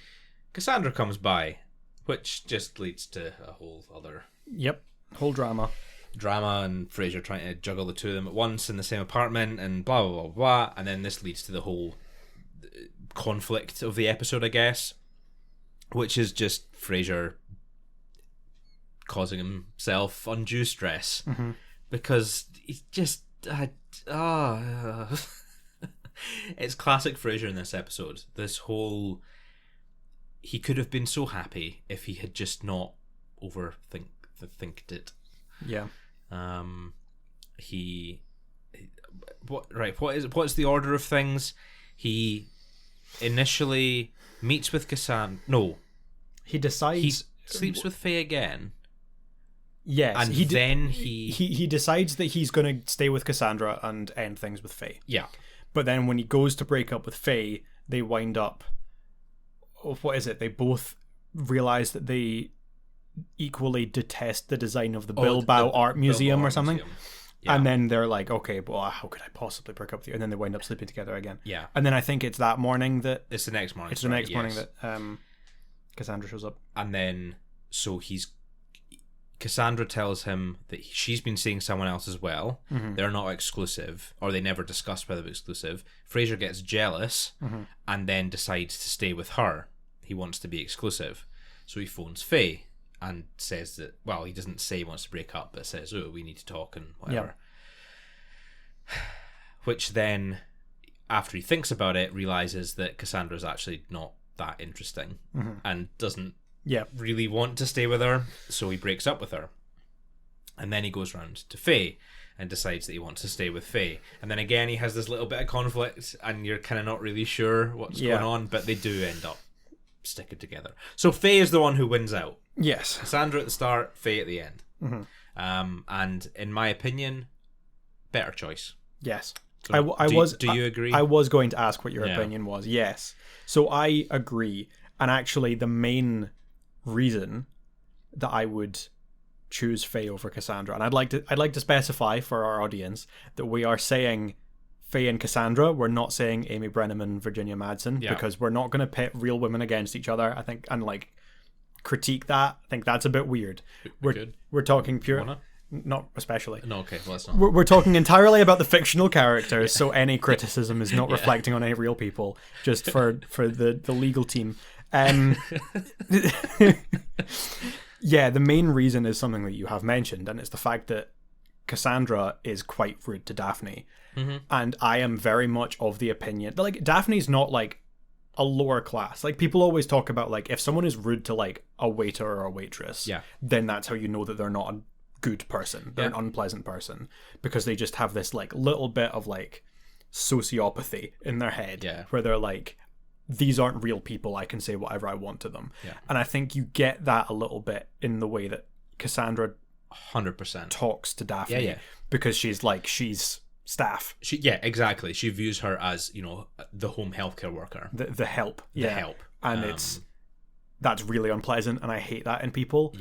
Cassandra comes by, which just leads to a whole other... Yep. Whole drama. drama and Frasier trying to juggle the two of them at once in the same apartment and blah blah blah blah, and then this leads to the whole conflict of the episode, I guess, which is just Frasier causing himself undue stress because he's just it's classic Frasier in this episode. This whole, he could have been so happy if he had just not overthinked it. Yeah. What's the order of things? He initially meets with Cassandra. No, he decides he sleeps with Faye again. Yes, and he decides that he's going to stay with Cassandra and end things with Faye. Yeah, but then when he goes to break up with Faye, they wind up. What is it? They both realize that they equally detest the design of the Bilbao Art Museum or something. Yeah. And then they're like, okay, well, how could I possibly break up with you? And then they wind up sleeping together again. Yeah. And then I think it's that morning that... It's the next morning. It's the next morning that Cassandra shows up. And then, so Cassandra tells him that she's been seeing someone else as well. Mm-hmm. They're not exclusive, or they never discussed whether they're exclusive. Frasier gets jealous and then decides to stay with her. He wants to be exclusive. So he phones Faye and says that, well, he doesn't say he wants to break up, but says, oh, we need to talk and whatever. Yep. Which then, after he thinks about it, realizes that Cassandra's actually not that interesting and doesn't really want to stay with her, so he breaks up with her. And then he goes round to Faye and decides that he wants to stay with Faye. And then again, he has this little bit of conflict, and you're kind of not really sure what's going on, but they do end up sticking together. So Faye is the one who wins out. Yes. Cassandra at the start, Faye at the end. And in my opinion, better choice. Yes. So do you agree? I was going to ask what your opinion was. Yes. So I agree. And actually, the main reason that I would choose Faye over Cassandra, and I'd like to specify for our audience that we are saying Faye and Cassandra. We're not saying Amy Brenneman, Virginia Madsen, because we're not going to pit real women against each other, I think, and like critique that. I think that's a bit weird. We're talking pure. Not especially. No, okay, well, that's not. We're talking entirely about the fictional characters, so any criticism is not reflecting on any real people, just for the legal team. Yeah, the main reason is something that you have mentioned, and it's the fact that Cassandra is quite rude to Daphne. And I am very much of the opinion that, like, Daphne's not like a lower class. Like, people always talk about, like, if someone is rude to like a waiter or a waitress, then that's how you know that they're not a good person. They're an unpleasant person, because they just have this like little bit of like sociopathy in their head where they're like, these aren't real people, I can say whatever I want to them. And I think you get that a little bit in the way that Cassandra 100% talks to Daphne, because she's staff. Exactly. She views her as, you know, the home healthcare worker, the help, help, and that's really unpleasant, and I hate that in people.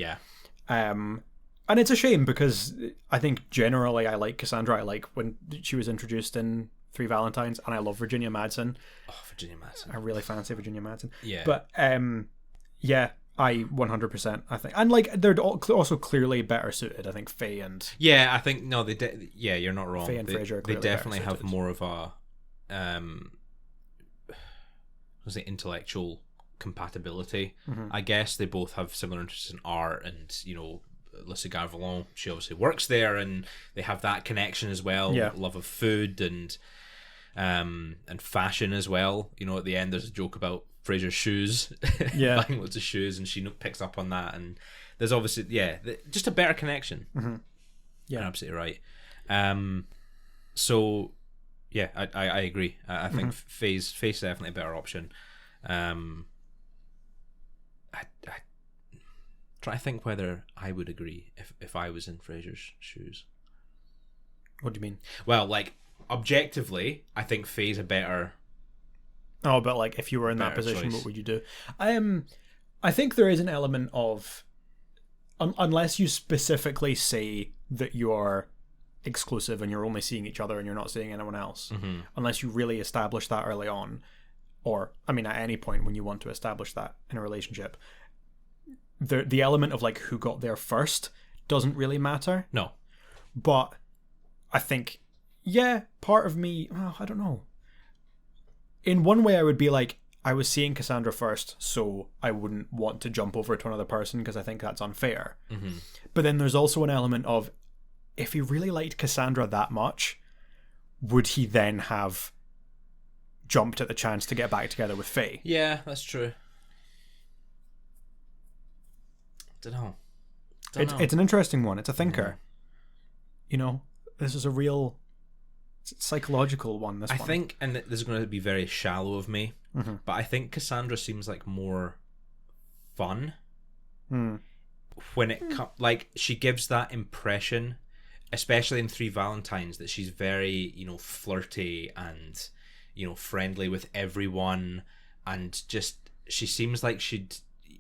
And it's a shame, because I think generally I like Cassandra. I like when she was introduced in Three Valentines, and I love Virginia Madsen. Oh, Virginia Madsen. I really fancy Virginia Madsen. Yeah. But I 100% I think, and like they're also clearly better suited. I think Faye and I think you're not wrong. Faye and Frasier they definitely have more of a intellectual compatibility. I guess they both have similar interests in art, and you know, Lucy Garvalon, she obviously works there, and they have that connection as well. Love of food and fashion as well. You know, at the end there's a joke about Frasier's shoes, buying loads of shoes, and she picks up on that, and there's obviously just a better connection. You're absolutely right. So I agree. I think Faye's definitely a better option. Try to think whether I would agree if I was in Frasier's shoes. What do you mean? Well, like, objectively, I think Faye's a better... Oh, but like, if you were in that position, what would you do? I think there is an element of... unless you specifically say that you are exclusive and you're only seeing each other and you're not seeing anyone else, unless you really establish that early on, or, I mean, at any point when you want to establish that in a relationship... The element of like who got there first doesn't really matter. No. But I think, yeah, part of me, well, I don't know. In one way, I would be like, I was seeing Cassandra first, so I wouldn't want to jump over to another person because I think that's unfair. Mm-hmm. But then there's also an element of, if he really liked Cassandra that much, would he then have jumped at the chance to get back together with Faye? Yeah, that's true. Don't know. It's an interesting one. It's a thinker. You know, this is a real psychological one. I think, and this is going to be very shallow of me, but I think Cassandra seems like more fun when it comes. Like, she gives that impression, especially in Three Valentines, that she's very, flirty and, friendly with everyone, and just she seems like she'd,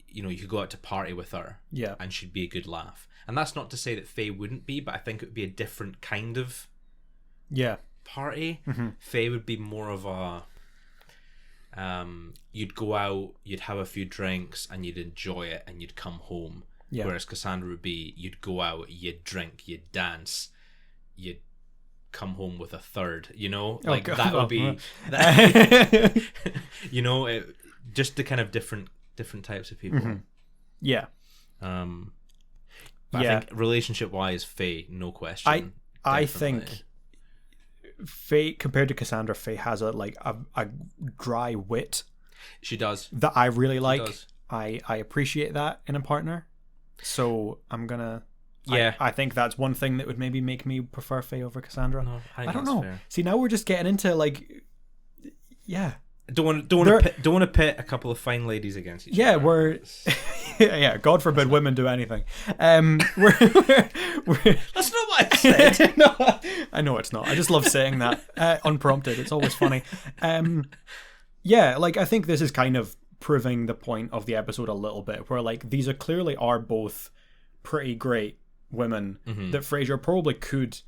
you could go out to party with her, and she'd be a good laugh. And that's not to say that Faye wouldn't be, but I think it would be a different kind of party. Faye would be more of a you'd go out, you'd have a few drinks, and you'd enjoy it, and you'd come home. Whereas Cassandra would be, you'd go out, you'd drink, you'd dance, you'd come home with a third. That would be that. Just the kind of different types of people. But I think relationship wise, Faye, no question. I think Faye, compared to Cassandra, Faye has a dry wit. She does. That I really like. I appreciate that in a partner. So I'm gonna. Yeah. I think that's one thing that would maybe make me prefer Faye over Cassandra. No, I don't know. Fair. See, now we're just getting into Don't want to pit a couple of fine ladies against each other. We're God forbid women do anything. We're That's not what I said. No, I know it's not. I just love saying that unprompted. It's always funny. I think this is kind of proving the point of the episode a little bit, where these are both pretty great women that Frasier probably could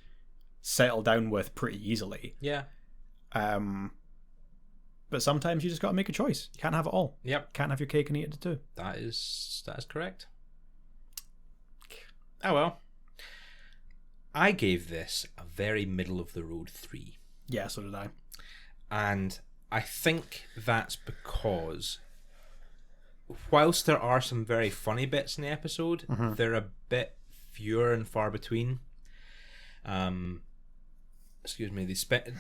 settle down with pretty easily. Yeah. But sometimes you just got to make a choice. You can't have it all. Yep. Can't have your cake and eat it too. That is correct. Oh well. I gave this a very middle of the road 3. Yeah, so did I. And I think that's because whilst there are some very funny bits in the episode, they're a bit fewer and far between. They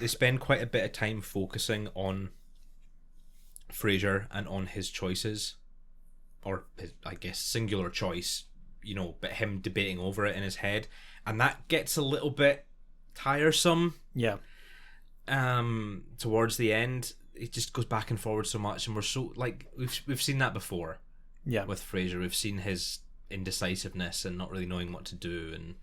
spend quite a bit of time focusing on Frasier and on his choices, or his, I guess, singular choice, but him debating over it in his head, and that gets a little bit tiresome. Yeah. Towards the end, it just goes back and forward so much, and we're so we've seen that before. Yeah. With Frasier, we've seen his indecisiveness and not really knowing what to do, and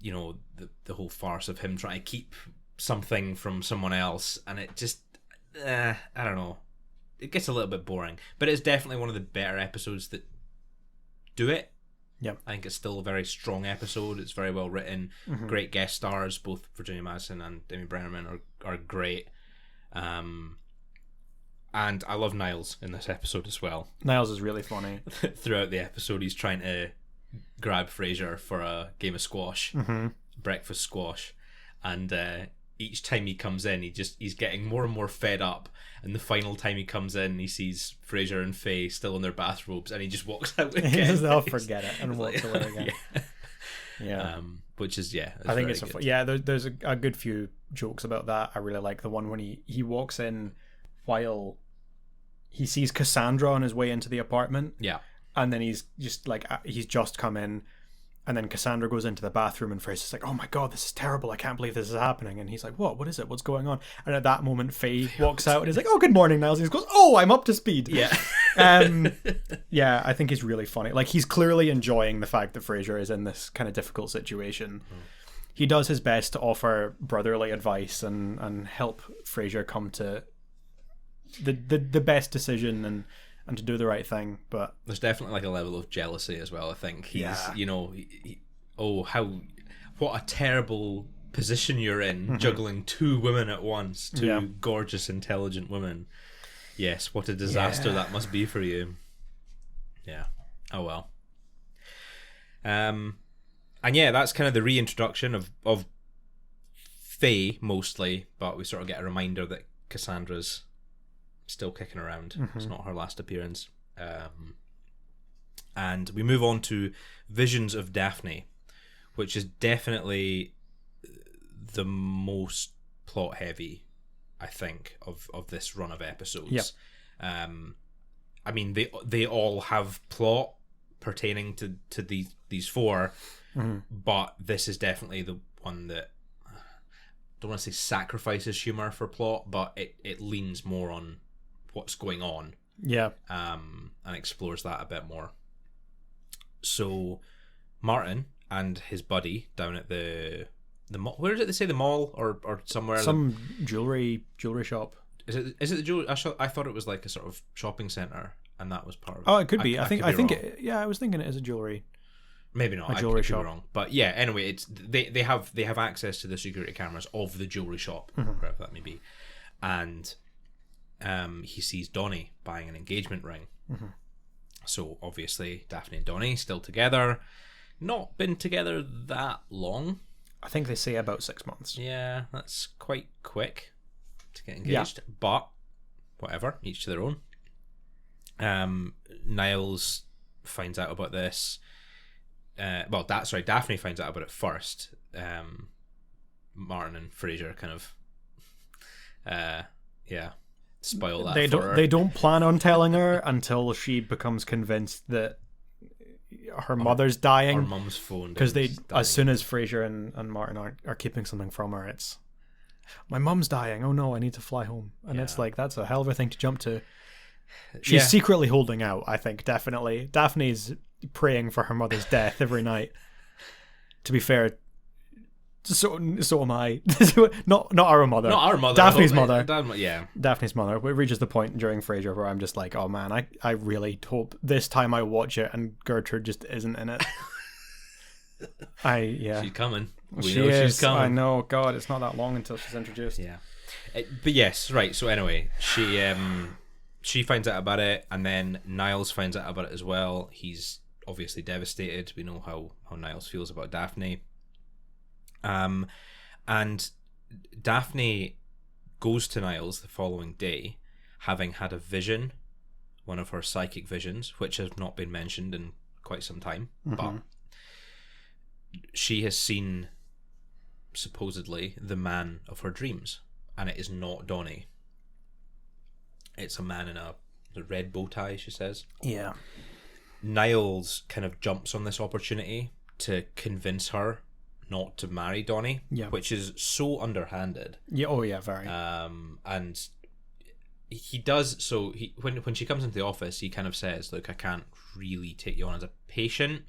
the whole farce of him trying to keep something from someone else, and it just I don't know, it gets a little bit boring, but it's definitely one of the better episodes that do it. Yeah, I think it's still a very strong episode. It's very well written. Great guest stars, both Virginia Madsen and Demi Brennerman are great. And I love Niles in this episode as well. Niles is really funny. Throughout the episode, he's trying to grab Frasier for a game of squash, breakfast squash, and each time he comes in, he's getting more and more fed up. And the final time he comes in, he sees Frasier and Faye still in their bathrobes, and he just walks out again. They'll forget it and walks away again. Yeah. Which is I think it's there's a good few jokes about that. I really like the one when he walks in while he sees Cassandra on his way into the apartment. Yeah. And then he's just come in, and then Cassandra goes into the bathroom, and Fraser's like, "Oh my god, this is terrible! I can't believe this is happening." And he's like, "What is it? What's going on?" And at that moment, Faye walks out and he's like, "Oh, good morning, Niles." And he goes, "Oh, I'm up to speed." Yeah. Yeah, I think he's really funny. He's clearly enjoying the fact that Frasier is in this kind of difficult situation. He does his best to offer brotherly advice and help Frasier come to the best decision and to do the right thing. But there's definitely a level of jealousy as well. I think he's what a terrible position you're in, juggling 2 women at once, 2 gorgeous, intelligent women. Yes, what a disaster that must be for you. Yeah. Oh well. And yeah, that's kind of the reintroduction of Faye mostly, but we sort of get a reminder that Cassandra's still kicking around. It's not her last appearance. And we move on to Visions of Daphne, which is definitely the most plot heavy, I think, of this run of episodes. Yep. I mean, they all have plot pertaining to these four, but this is definitely the one that, I don't want to say sacrifices humor for plot, but it leans more on what's going on. Yeah. And explores that a bit more. So Martin and his buddy down at the mall, where did they say, the mall or somewhere? Some jewelry shop. Is it the jewelry? I thought it was like a sort of shopping center, and that was part of. Oh, it could be. I think I was thinking it is a jewelry. Maybe not. A jewelry shop. Wrong. But yeah, anyway, it's they have access to the security cameras of the jewelry shop, wherever that may be, and he sees Donnie buying an engagement ring. So obviously Daphne and Donnie still together, not been together that long. I think they say about 6 months. Yeah, that's quite quick to get engaged. Yeah. But whatever, each to their own. Niles finds out about this. Daphne finds out about it first. Martin and Frasier kind of, spoil that. They don't plan on telling her until she becomes convinced that her mother's dying. Her mum's phone. Because as soon as Frasier and Martin are keeping something from her, it's, my mum's dying. Oh no, I need to fly home. And it's like, that's a hell of a thing to jump to. She's secretly holding out, I think, definitely. Daphne's praying for her mother's death every night. To be fair, so am I. not our mother. Not our mother. Daphne's mother. Yeah. Daphne's mother. It reaches the point during Frasier where I'm just like, oh man, I really hope this time I watch it and Gertrude just isn't in it. She's coming. She's coming. I know. God, it's not that long until she's introduced. Yeah. But yes, right. So anyway, she finds out about it, and then Niles finds out about it as well. He's obviously devastated. We know how Niles feels about Daphne. And Daphne goes to Niles the following day, having had a vision, one of her psychic visions, which has not been mentioned in quite some time, but she has seen, supposedly, the man of her dreams, and it is not Donnie. It's a man in a red bow tie, she says. Yeah. Niles kind of jumps on this opportunity to convince her not to marry Donnie, which is so underhanded. Yeah. Oh yeah, very. And he does. So when she comes into the office, he kind of says, "Look, I can't really take you on as a patient.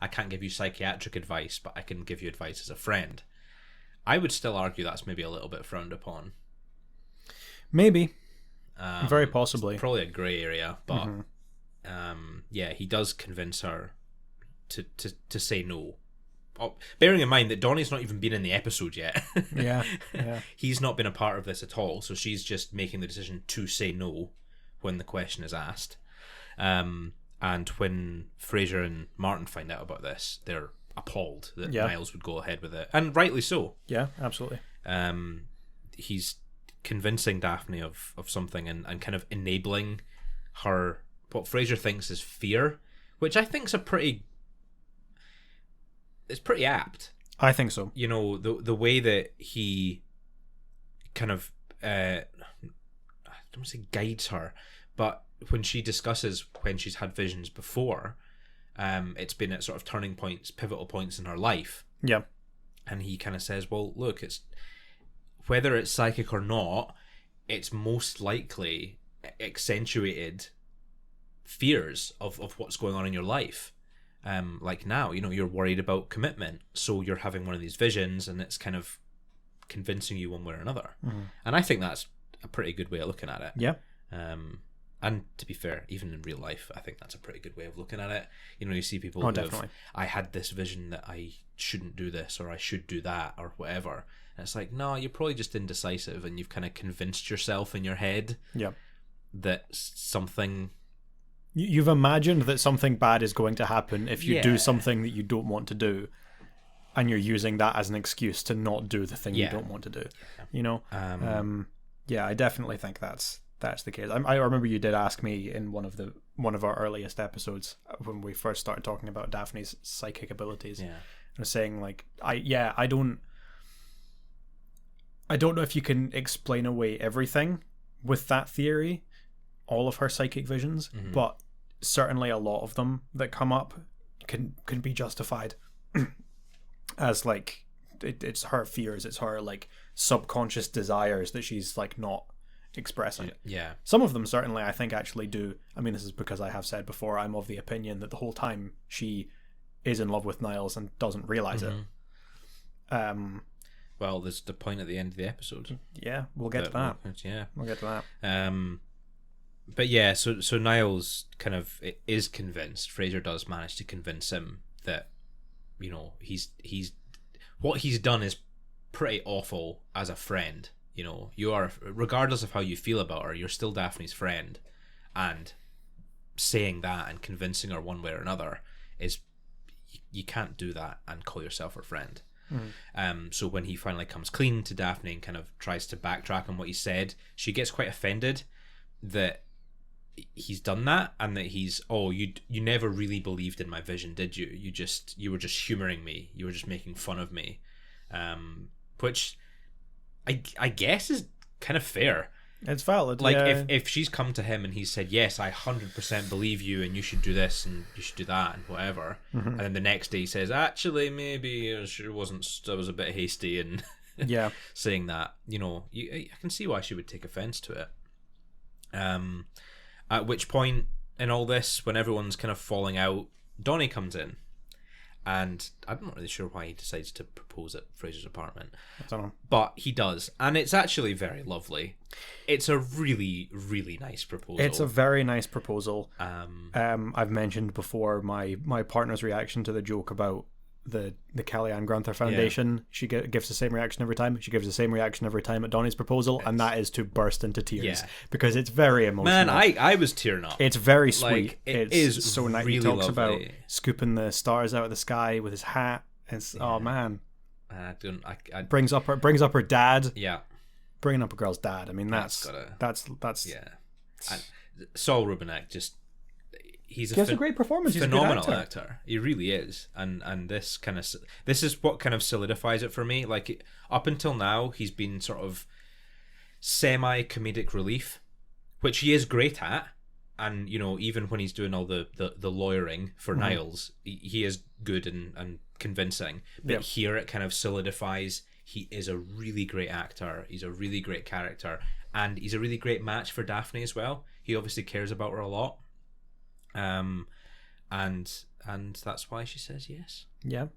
I can't give you psychiatric advice, but I can give you advice as a friend." I would still argue that's maybe a little bit frowned upon. Maybe. Very possibly. It's probably a grey area, but he does convince her to say no. Bearing in mind that Donnie's not even been in the episode yet. Yeah. He's not been a part of this at all, so she's just making the decision to say no when the question is asked. And when Frasier and Martin find out about this, they're appalled that Niles would go ahead with it, and rightly so. Yeah, absolutely. He's convincing Daphne of something and kind of enabling her, what Frasier thinks is fear, which I think is it's pretty apt. I think so. You know, the way that he kind of I don't want to say guides her, but when she discusses when she's had visions before, it's been at sort of turning points, pivotal points in her life. Yeah. And he kind of says, well, look, it's whether it's psychic or not, it's most likely accentuated fears of what's going on in your life. Like now, you know, you're worried about commitment, so you're having one of these visions, and it's kind of convincing you one way or another. And I think that's a pretty good way of looking at it. Yeah. And to be fair, even in real life, I think that's a pretty good way of looking at it. You know, you see people who have, I had this vision that I shouldn't do this, or I should do that, or whatever. And it's like, no, you're probably just indecisive, and you've kind of convinced yourself in your head that something... You've imagined that something bad is going to happen if you do something that you don't want to do. and you're using that as an excuse to not do the thing you don't want to do. You know, yeah, I definitely think that's the case. I remember you did ask me in one of our earliest episodes when we first started talking about Daphne's psychic abilities. Yeah, I was saying like I don't know if you can explain away everything with that theory, all of her psychic visions, but certainly a lot of them that come up can be justified as like it's her fears, it's her like subconscious desires that she's like not expressing. Yeah. Some of them certainly I think actually do. I mean, this is because I have said before, I'm of the opinion that the whole time she is in love with Niles and doesn't realize it. Well, there's the point at the end of the episode. Yeah, we'll get to that. We'll get to that. But yeah, so Niles kind of is convinced. Frasier does manage to convince him that, you know, he's what he's done is pretty awful as a friend. You know, you are, regardless of how you feel about her, you're still Daphne's friend, and saying that and convincing her one way or another is, you can't do that and call yourself her friend. So when he finally comes clean to Daphne and kind of tries to backtrack on what he said, she gets quite offended that he's done that, and that he's, you never really believed in my vision, did you? You were just humoring me. You were just making fun of me, which I guess is kind of fair. It's valid. Like, yeah. if she's come to him and he said, yes, I 100% believe you, and you should do this and you should do that and whatever, and then the next day he says, actually, maybe I was a bit hasty and saying that, you know, I can see why she would take offense to it. At which point in all this, when everyone's kind of falling out, Donnie comes in. And I'm not really sure why he decides to propose at Fraser's apartment. I don't know. But he does. And it's actually very lovely. It's a really, really nice proposal. It's a very nice proposal. I've mentioned before my partner's reaction to the joke about the Kellyanne Grunther Foundation. Yeah. She gives the same reaction every time. She gives the same reaction every time at Donnie's proposal, and that is to burst into tears because it's very emotional. Man, I was tearing up. It's very sweet. Like, it is so nice. Really, he talks about scooping the stars out of the sky with his hat. It's oh man. I brings up her dad. Yeah. Bringing up a girl's dad. I mean that's yeah. And Saul Rubinek just. He's a great performance. He's phenomenal a good actor. He really is, and this is what kind of solidifies it for me. Like, up until now, he's been sort of semi comedic relief, which he is great at, and you know, even when he's doing all the lawyering for Niles, he is good and convincing. But here it kind of solidifies he is a really great actor. He's a really great character, and he's a really great match for Daphne as well. He obviously cares about her a lot. And that's why she says yes. Yeah.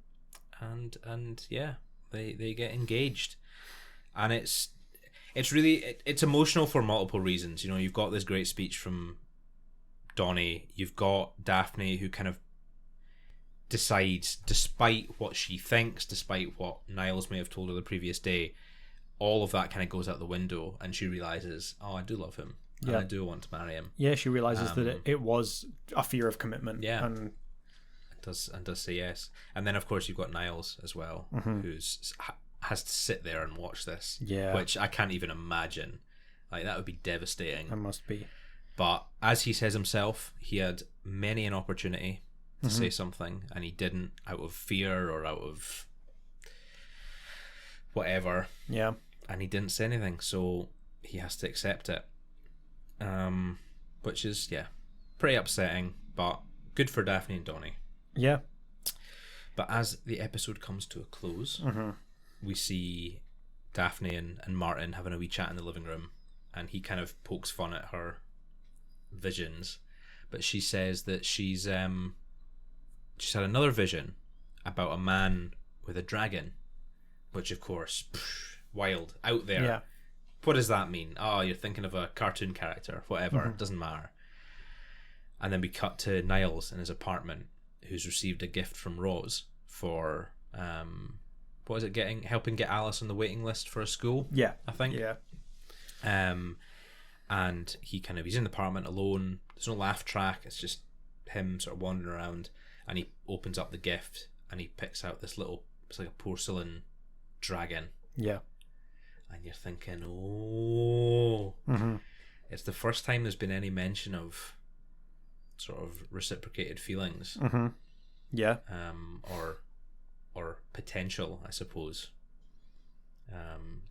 And yeah, they get engaged, and it's really it's emotional for multiple reasons. You know, you've got this great speech from Donnie. You've got Daphne, who kind of decides, despite what she thinks, despite what Niles may have told her the previous day, all of that kind of goes out the window, and she realizes, I do love him. And I do want to marry him. Yeah, she realizes that it was a fear of commitment. Yeah, and does say yes. And then of course you've got Niles as well, who's has to sit there and watch this. Yeah, which I can't even imagine. Like, that would be devastating. It must be. But as he says himself, he had many an opportunity to say something, and he didn't, out of fear or out of whatever. Yeah, and he didn't say anything, so he has to accept it. Which is pretty upsetting, but good for Daphne and Donnie. Yeah. But as the episode comes to a close, we see Daphne and Martin having a wee chat in the living room, and he kind of pokes fun at her visions, but she says that she's had another vision about a man with a dragon, which of course, wild, out there. Yeah. What does that mean? Oh, you're thinking of a cartoon character, whatever, it doesn't matter. And then we cut to Niles in his apartment, who's received a gift from Rose for what is it, helping get Alice on the waiting list for a school? Yeah. I think. Yeah. And he's in the apartment alone. There's no laugh track, it's just him sort of wandering around, and he opens up the gift and he picks out this little it's like a porcelain dragon. Yeah. And you're thinking, oh, it's the first time there's been any mention of sort of reciprocated feelings. Yeah. Or potential, I suppose.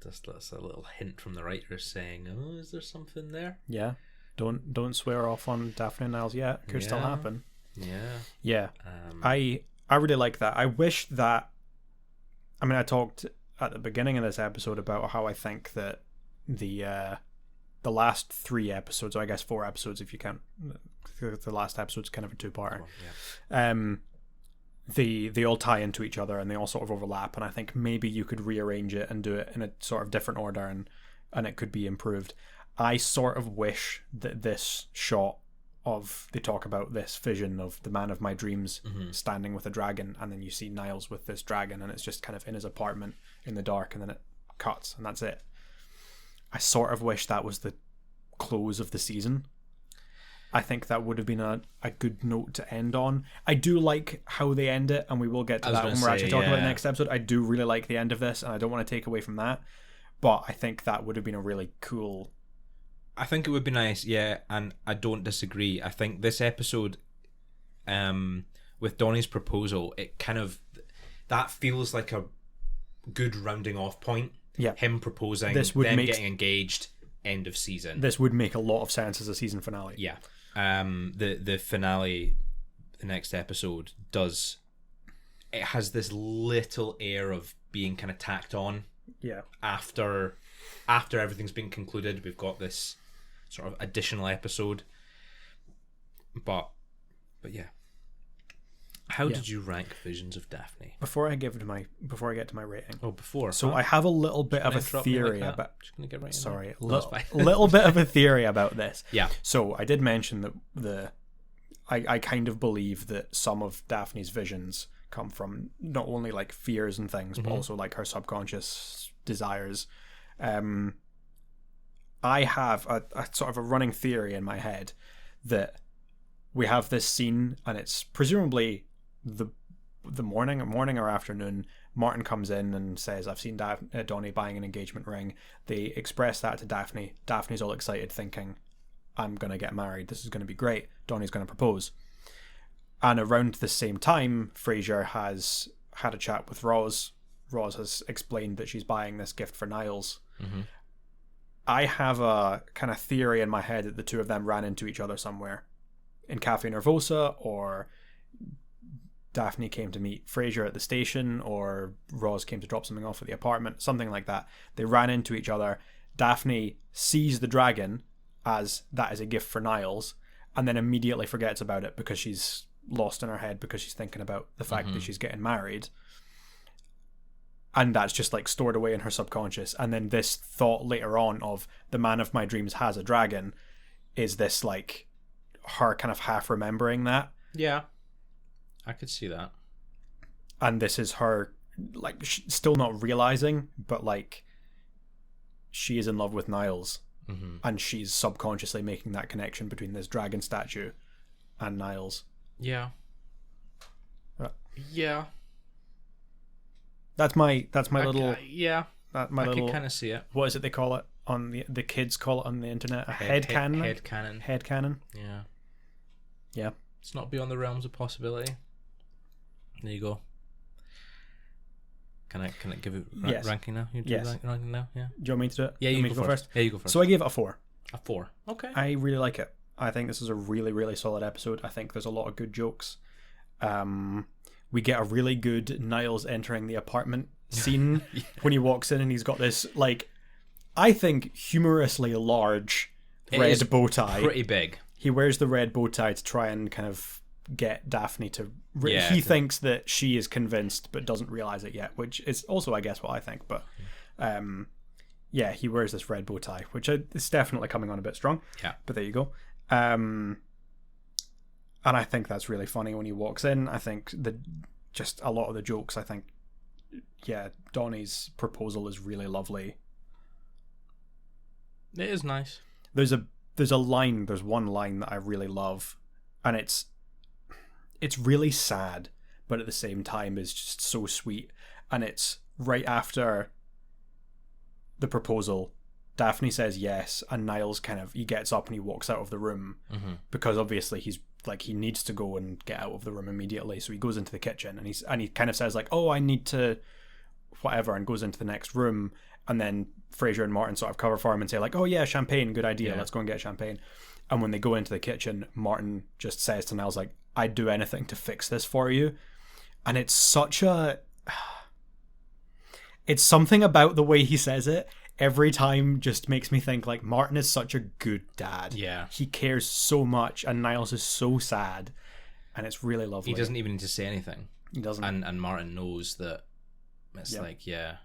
That's a little hint from the writer saying, oh, is there something there? Yeah. Don't swear off on Daphne and Niles yet. Could still happen. Yeah. Yeah. I really like that. I wish that, I mean, I talked at the beginning of this episode about how I think that the last 3 episodes, or I guess 4 episodes if you count, the last episode's kind of a 2-parter. They all tie into each other and they all sort of overlap, and I think maybe you could rearrange it and do it in a sort of different order, and it could be improved. I sort of wish that this shot of, they talk about this vision of the man of my dreams standing with a dragon, and then you see Niles with this dragon, and it's just kind of in his apartment in the dark, and then it cuts and that's it. I sort of wish that was the close of the season. I think that would have been a good note to end on. I do like how they end it, and we will get to that when we're actually talking about the next episode. I do really like the end of this, and I don't want to take away from that, but I think that would have been a really cool... I think it would be nice, yeah, and I don't disagree. I think this episode, with Donnie's proposal, it kind of... That feels like a good rounding off point. Yeah. Him proposing, them getting engaged, end of season. This would make a lot of sense as a season finale. Yeah. The finale, the next episode, it has this little air of being kind of tacked on. Yeah. After everything's been concluded, we've got this sort of additional episode. But yeah. How did you rank Visions of Daphne? Before I get to my rating. Oh, before. So I have a little bit of a theory about. Just gonna get right. Sorry, little bit of a theory about this. Yeah. So I did mention that I kind of believe that some of Daphne's visions come from not only like fears and things, but also like her subconscious desires. I have a sort of a running theory in my head that we have this scene, and it's presumably the morning or afternoon. Martin comes in and says, I've seen Donnie buying an engagement ring. They express that to Daphne. Daphne's all excited, thinking, I'm going to get married. This is going to be great. Donnie's going to propose. And around the same time, Frasier has had a chat with Roz. Roz has explained that she's buying this gift for Niles. I have a kind of theory in my head that the two of them ran into each other somewhere. In Cafe Nervosa, or Daphne came to meet Frasier at the station, or Roz came to drop something off at the apartment, something like that. They ran into each other. Daphne sees the dragon as that is a gift for Niles, and then immediately forgets about it because she's lost in her head because she's thinking about the fact that she's getting married. And that's just like stored away in her subconscious. And then this thought later on of the man of my dreams has a dragon is this like her kind of half remembering that. Yeah. I could see that. And this is her like still not realizing, but like she is in love with Niles. And she's subconsciously making that connection between this dragon statue and Niles. Yeah. Yeah. That's my little yeah. That my I little can kind of see it. What is it they call it on the kids call it on the internet? A head cannon. Head cannon. Yeah. Yeah. It's not beyond the realms of possibility. There you go. Can I give it ranking now? You do ranking now? Yeah. Do you want me to do it? Yeah, you go first. Yeah, you go first. So I gave it a 4. A 4. Okay. I really like it. I think this is a really, really solid episode. I think there's a lot of good jokes. We get a really good Niles entering the apartment scene when he walks in and he's got this, like, I think humorously large red bow tie. Pretty big. He wears the red bow tie to try and kind of get Daphne to... he thinks that she is convinced but doesn't realize it yet, which is also, I guess, what I think. But yeah, he wears this red bow tie, which is definitely coming on a bit strong. Yeah. But there you go. And I think that's really funny when he walks in. I think just a lot of the jokes, I think, yeah, Donnie's proposal is really lovely. It is nice. There's one line that I really love, and it's really sad, but at the same time is just so sweet. and it's right after the proposal. Daphne says yes, and Niles he gets up and he walks out of the room because obviously he's like, he needs to go and get out of the room immediately. So he goes into the kitchen and he kind of says like, oh, I need to whatever, and goes into the next room. And then Frasier and Martin sort of cover for him and say like, oh yeah, champagne, good idea, let's go and get champagne. And when they go into the kitchen, Martin just says to Niles like, I'd do anything to fix this for you. And it's something about the way he says it every time just makes me think like, Martin is such a good dad. Yeah. He cares so much, and Niles is so sad, and it's really lovely. He doesn't even need to say anything. He doesn't. And Martin knows that it's like, I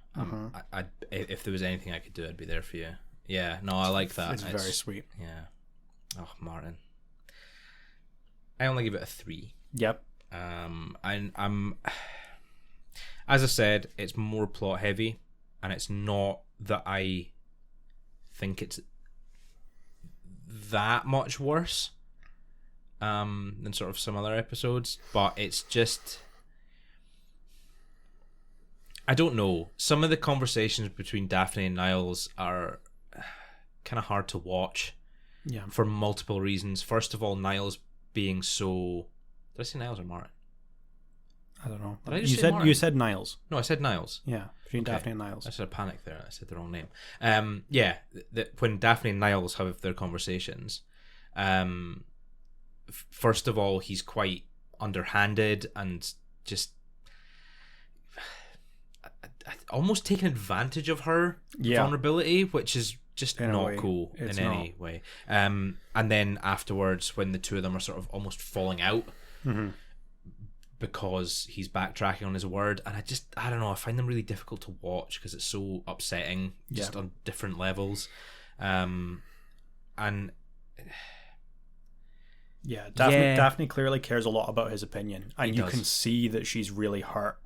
if there was anything I could do, I'd be there for you. Yeah, no, I like that. It's very sweet. Yeah. Oh, Martin. I only give it a 3. Yep. I'm as I said, it's more plot heavy, and it's not that I think it's that much worse than sort of some other episodes, but it's just, I don't know. Some of the conversations between Daphne and Niles are kind of hard to watch. Yeah. For multiple reasons. First of all, Niles being so... Did I say Niles or Martin? I don't know. Did I just say Martin? You said Niles. No, I said Niles. Yeah, between Daphne and Niles. I said a panic there. I said the wrong name. Yeah, when Daphne and Niles have their conversations, first of all, he's quite underhanded and just almost taking advantage of her vulnerability, which is just not cool in any way. And then afterwards, when the two of them are sort of almost falling out because he's backtracking on his word, and I don't know, I find them really difficult to watch because it's so upsetting just on different levels. And Daphne clearly cares a lot about his opinion, and you can see that she's really hurt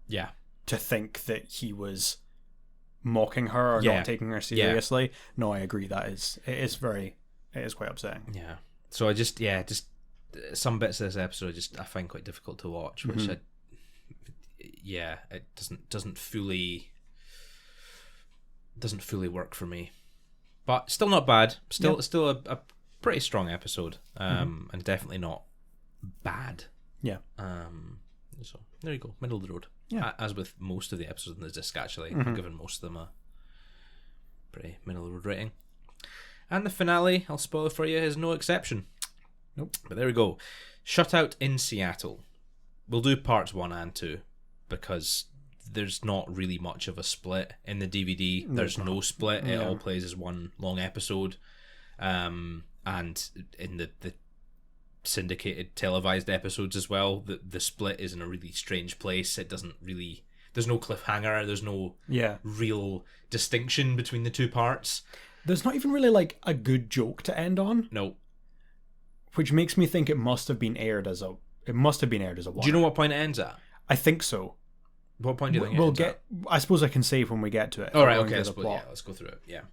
to think that he was mocking her or not taking her seriously. No, I agree, it is quite upsetting. Yeah. So I just some bits of this episode I find quite difficult to watch, which it doesn't fully work for me. But still not bad. Still a pretty strong episode. And definitely not bad. Yeah. So there you go, middle of the road. Yeah. As with most of the episodes in the disc, actually, I've given most of them a pretty middle of the road rating. And the finale, I'll spoil it for you, is no exception. Nope. But there we go. Shutout in Seattle. We'll do parts 1 and 2 because there's not really much of a split in the DVD. There's no split. It all plays as one long episode. And in the syndicated televised episodes as well, the split is in a really strange place. It doesn't really... There's no cliffhanger. There's no real distinction between the two parts. There's not even really like a good joke to end on. No. Which makes me think it must have been aired as a one. Do you know what point it ends at? I think so. What point do you think it ends at? I suppose I can save when we get to it. All right, okay. Let's go through it. Yeah.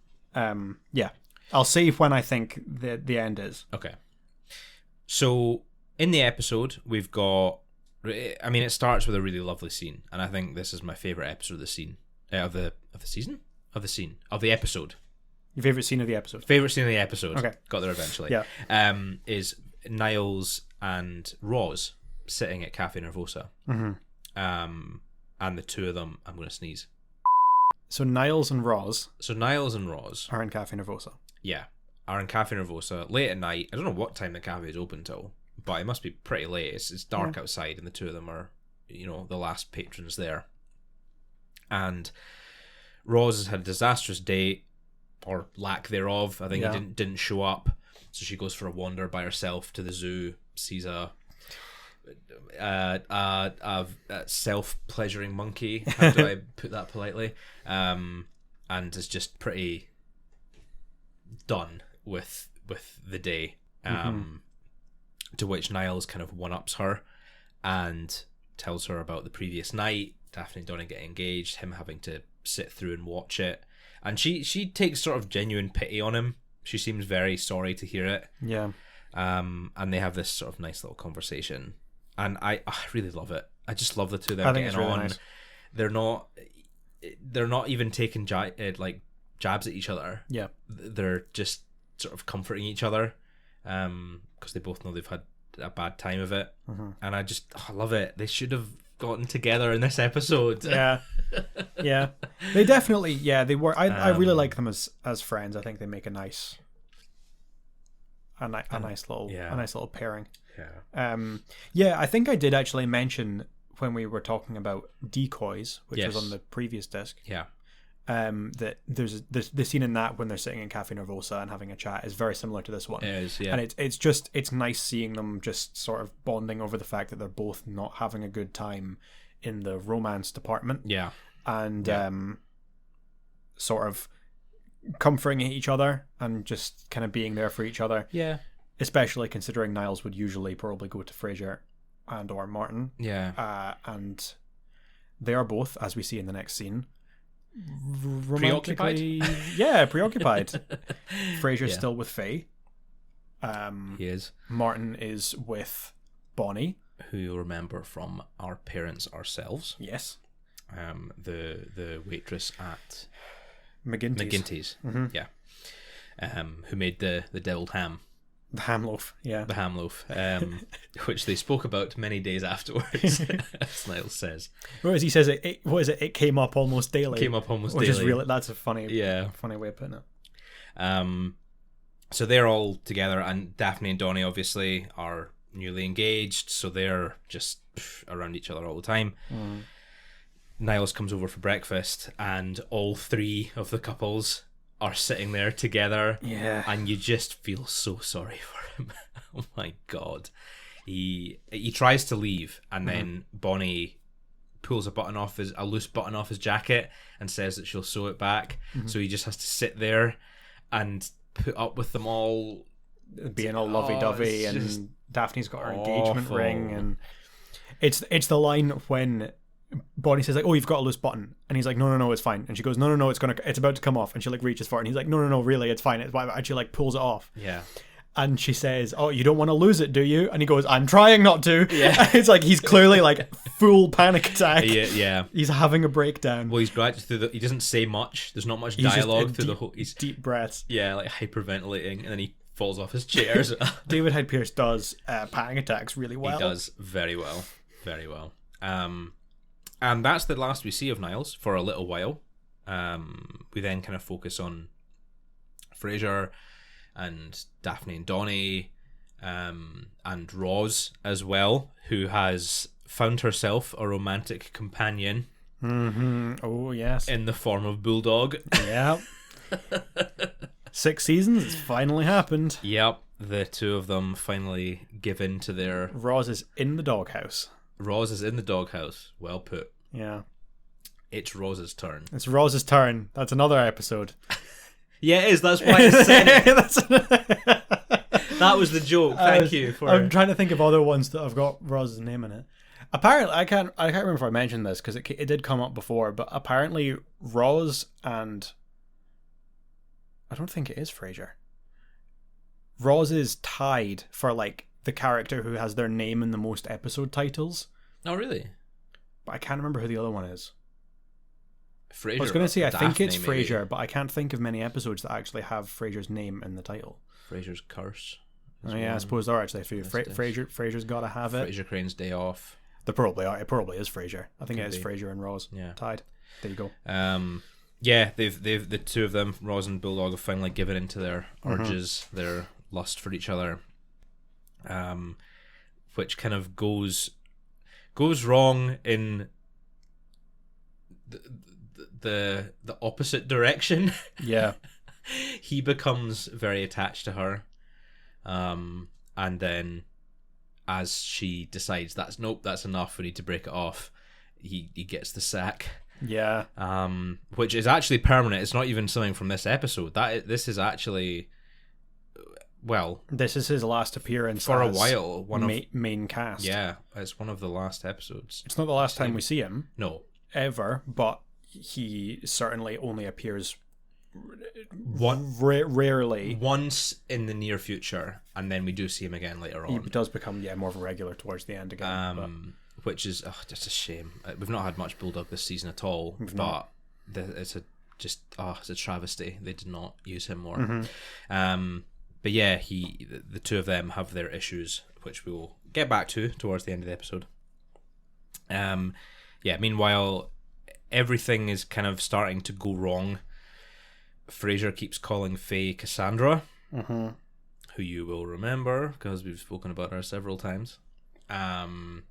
I'll save when I think the end is. Okay. So in the episode, we've got... I mean, it starts with a really lovely scene, and I think this is my favourite episode of the scene. Of the episode. Your favourite scene of the episode? Favourite scene of the episode. Okay. Got there eventually. Yeah. Is Niles and Roz sitting at Cafe Nervosa. And the two of them, I'm going to sneeze. So Niles and Roz are in Cafe Nervosa. Yeah. Are in Cafe Nervosa late at night. I don't know what time the cafe is open till, but it must be pretty late. It's dark outside, and the two of them are, the last patrons there. And Roz has had a disastrous day, or lack thereof. I think he didn't show up, so she goes for a wander by herself to the zoo, sees a self-pleasuring monkey. How do I put that politely? And is just pretty done with the day. To which Niles kind of one-ups her and tells her about the previous night, Daphne and Donna getting engaged, him having to sit through and watch it. And she takes sort of genuine pity on him. She seems very sorry to hear it. Yeah. And they have this sort of nice little conversation. And I really love it. I just love the two of them getting on. Nice. they're not even taking jabs at each other. Yeah, they're just sort of comforting each other, because they both know they've had a bad time of it. And I love it. They should have gotten together in this episode. Yeah. They definitely, they were. I really like them as friends. I think they make a nice little pairing. I think I did actually mention when we were talking about decoys, which was on the previous disc. That there's the scene in that when they're sitting in Cafe Nervosa and having a chat is very similar to this one. It is, yeah. And it's nice seeing them just sort of bonding over the fact that they're both not having a good time in the romance department. Yeah. And sort of comforting each other and just kind of being there for each other. Yeah. Especially considering Niles would usually probably go to Frasier and or Martin. Yeah. And they are both, as we see in the next scene, preoccupied. Preoccupied. Frasier's still with Faye. He is. Martin is with Bonnie, who you'll remember from Our Parents Ourselves. Yes. The waitress at McGinty's. Yeah. Who made the deviled ham. The ham loaf, yeah. The ham loaf, which they spoke about many days afterwards, as Niles says. Whereas he says, it came up almost daily. Which is really, that's a funny way of putting it. So they're all together, and Daphne and Donnie obviously are newly engaged, so they're just around each other all the time. Niles comes over for breakfast, and all three of the couples are sitting there together, and you just feel so sorry for him. Oh my god. He tries to leave, and then Bonnie pulls a loose button off his jacket and says that she'll sew it back. So he just has to sit there and put up with them all being all lovey-dovey, and Daphne's got her engagement ring, and it's the line when Bonnie says, like, oh, you've got a loose button, and he's like, no, it's fine, and she goes, no, it's about to come off, and she like reaches for it, and he's like, no, really, it's fine, and she like pulls it off, and she says, oh, you don't want to lose it, do you? And he goes, I'm trying not to. It's like he's clearly like full panic attack. He's having a breakdown. Well, he's gradually through he doesn't say much, there's not much dialogue through the whole, he's deep breaths, like hyperventilating, and then he falls off his chair. David Hyde Pierce does panic attacks really well. He does very well. And that's the last we see of Niles for a little while. We then kind of focus on Frasier and Daphne and Donnie, and Roz as well, who has found herself a romantic companion. Oh, yes. In the form of Bulldog. Yeah. 6 seasons, it's finally happened. Yep. The two of them finally give in to their... Roz is in the doghouse. Well put. Yeah. It's Roz's turn. That's another episode. Yeah, it is. That's why I said it. That was the joke. Thank you for... I'm trying to think of other ones that have got Roz's name in it. Apparently, I can't remember if I mentioned this, because it did come up before, but apparently Roz and... I don't think it is Frasier. Roz is tied for like the character who has their name in the most episode titles. Oh, really? But I can't remember who the other one is. Frasier. I was going to say, I Daphne, think it's Frasier, maybe. But I can't think of many episodes that actually have Frasier's name in the title. Frasier's Curse. Oh, yeah, I suppose there are actually a few. Frasier's got to have it. Frasier Crane's Day Off. There probably are. It probably is Frasier. I think it is Frasier and Roz. Yeah. Tied. There you go. Yeah, they've the two of them, Roz and Bulldog, have finally given into their urges, their lust for each other, which kind of goes wrong in the opposite direction. Yeah. He becomes very attached to her, and then as she decides that's enough, we need to break it off, he gets the sack. Yeah. Which is actually permanent. It's not even something from this episode. This is actually, well, this is his last appearance for a while. Main cast. Yeah, it's one of the last episodes. It's not the last time we see him. No, ever. But he certainly only appears rarely. Once in the near future, and then we do see him again later on. He does become more of a regular towards the end again. which is just a shame. We've not had much Bulldog this season at all, but it's a travesty. They did not use him more. But yeah, the two of them have their issues, which we will get back to towards the end of the episode. Meanwhile, everything is kind of starting to go wrong. Frasier keeps calling Faye Cassandra, who you will remember because we've spoken about her several times. And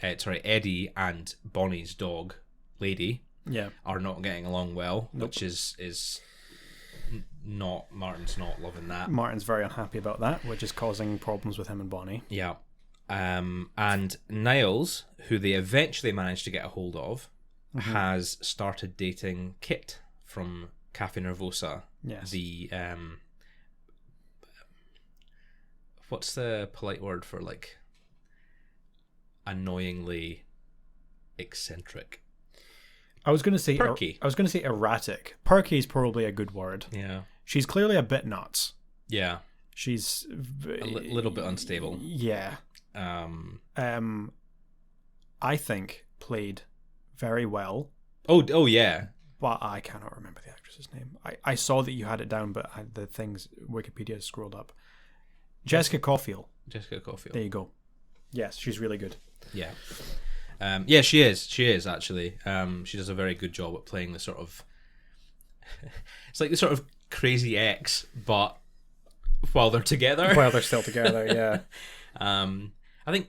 Eddie and Bonnie's dog, Lady, are not getting along well, which is not, Martin's not loving that. Martin's very unhappy about that, which is causing problems with him and Bonnie. Yeah. And Niles, who they eventually managed to get a hold of, has started dating Kit from Cafe Nervosa. Yes. The what's the polite word for like annoyingly eccentric? I was going to say perky. I was going to say erratic. Perky is probably a good word. Yeah. She's clearly a bit nuts. Yeah. She's a little bit unstable. Yeah. I think played very well. Oh yeah. But I cannot remember the actress's name. I saw that you had it down, but the things Wikipedia scrolled up. Jessica Caulfield. There you go. Yes, she's really good. Yeah. Yeah, she is. She is actually. She does a very good job at playing the sort of. It's like the sort of crazy ex, but while they're together. While they're still together, yeah. I think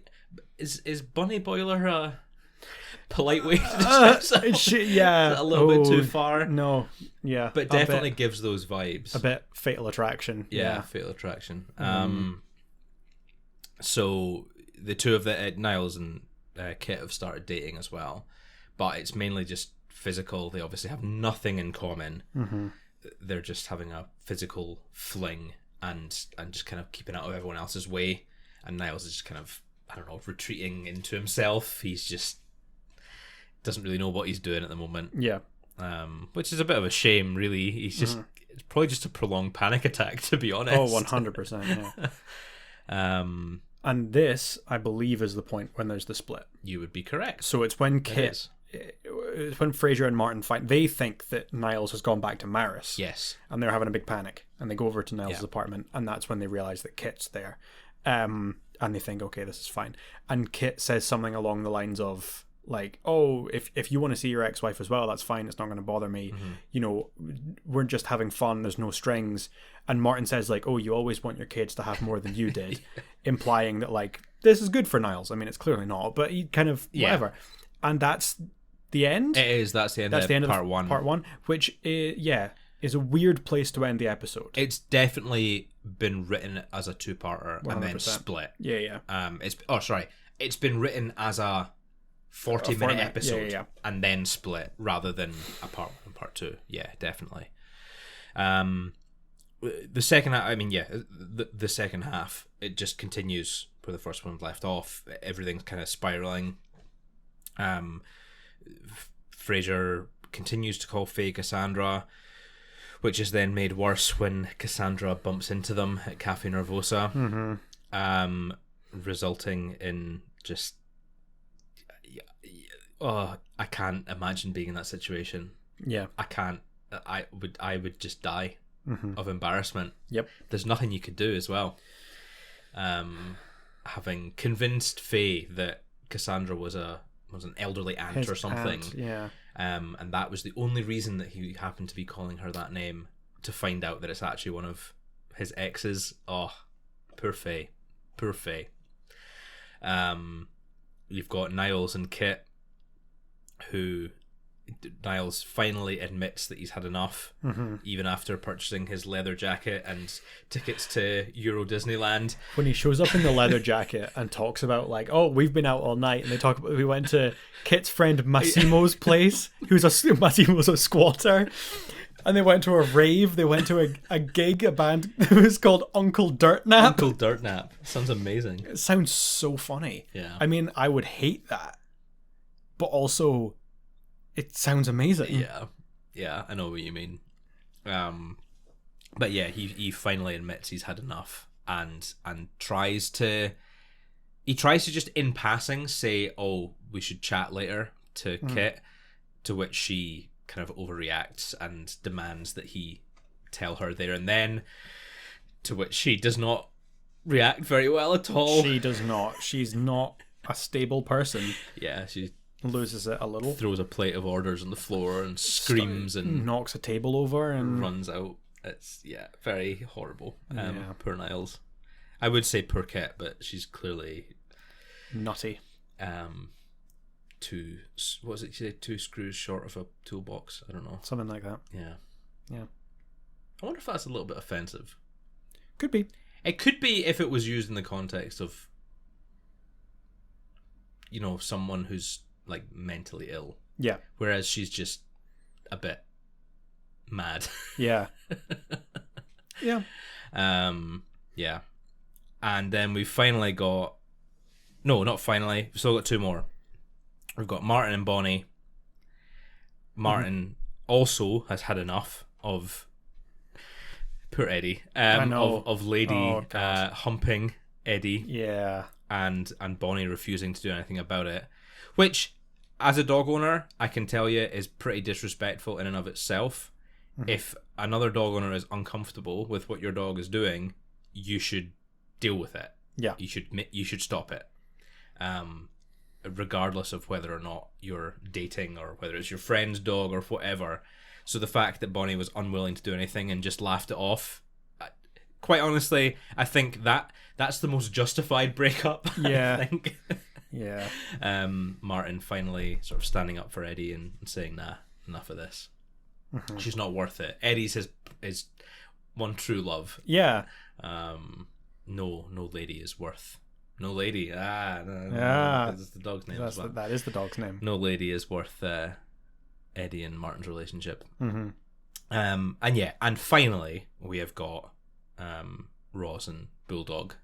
is Bunny Boiler a polite way to describe someone? Yeah, a little bit too far. No, yeah, but definitely gives those vibes. A bit Fatal Attraction. Yeah. Fatal Attraction. So the two of Niles and Kit have started dating as well, but it's mainly just physical. They obviously have nothing in common. They're just having a physical fling and just kind of keeping out of everyone else's way. And Niles is just kind of, I don't know, retreating into himself. He's just doesn't really know what he's doing at the moment. Yeah. Which is a bit of a shame, really. He's just it's probably just a prolonged panic attack, to be honest. Oh, 100%. Yeah. And this, I believe, is the point when there's the split. You would be correct. So it's when it's when Frasier and Martin fight. They think that Niles has gone back to Maris. Yes. And they're having a big panic. And they go over to Niles' apartment. And that's when they realise that Kit's there. And they think, okay, this is fine. And Kit says something along the lines of, like, oh, if you want to see your ex-wife as well, that's fine. It's not going to bother me. You know, we're just having fun. There's no strings. And Martin says, like, oh, you always want your kids to have more than you did, implying that, like, this is good for Niles. I mean, it's clearly not, but he kind of whatever. And that's the end. It is. That's the end. That's the end of part one. Part one, which is a weird place to end the episode. It's definitely been written as a two-parter 100%. And then split. Yeah. It's been written as a 40-minute episode and then split rather than a part one and part two. Yeah, definitely. The second half, the second half, it just continues where the first one left off. Everything's kind of spiraling. Frasier continues to call Faye Cassandra, which is then made worse when Cassandra bumps into them at Cafe Nervosa, resulting in just... Oh, I can't imagine being in that situation. Yeah. I can't. I would just die of embarrassment. Yep. There's nothing you could do as well. Having convinced Faye that Cassandra was an elderly aunt or something. And that was the only reason that he happened to be calling her that name, to find out that it's actually one of his exes. Oh, poor Faye. Poor Faye. You've got Niles and Kit, who Niles finally admits that he's had enough, even after purchasing his leather jacket and tickets to Euro Disneyland. When he shows up in the leather jacket and talks about, like, oh, we've been out all night, and they talk about, we went to Kit's friend Massimo's place, Massimo's a squatter, and they went to a rave. They went to a gig, a band that was called Uncle Dirtnap. Uncle Dirtnap. Sounds amazing. It sounds so funny. Yeah. I mean, I would hate that, but also it sounds amazing. Yeah, I know what you mean. But yeah, he finally admits he's had enough and tries to he tries to just in passing say, "Oh, we should chat later" to Kit, to which she kind of overreacts and demands that he tell her there and then, to which she does not react very well at all. She does not. She's not a stable person. Yeah, she loses it a little. Throws a plate of orders on the floor and screams and knocks a table over and runs out. It's very horrible. Poor Niles. I would say poor Kit, but she's clearly nutty. Two screws short of a toolbox. I don't know. Something like that. Yeah. Yeah. I wonder if that's a little bit offensive. Could be. It could be if it was used in the context of, someone who's like mentally ill. Yeah. Whereas she's just a bit mad. Yeah. Yeah. Yeah. And then we finally got... No, not finally. We've still got two more. We've got Martin and Bonnie. Martin also has had enough of... Poor Eddie. Of Lady humping Eddie. Yeah. And Bonnie refusing to do anything about it. Which, as a dog owner, I can tell you is pretty disrespectful in and of itself. If another dog owner is uncomfortable with what your dog is doing, you should deal with it. Yeah. You should stop it. Regardless of whether or not you're dating or whether it's your friend's dog or whatever. So the fact that Bonnie was unwilling to do anything and just laughed it off, quite honestly, I think that's the most justified breakup. Yeah. I think. Yeah. Martin finally sort of standing up for Eddie and saying, "Nah, enough of this. She's not worth it. Eddie's his one true love. Yeah. No lady is worth. No lady. No, that's the dog's name as well. That is the dog's name. No lady is worth Eddie and Martin's relationship. And finally we have got Ross and Bulldog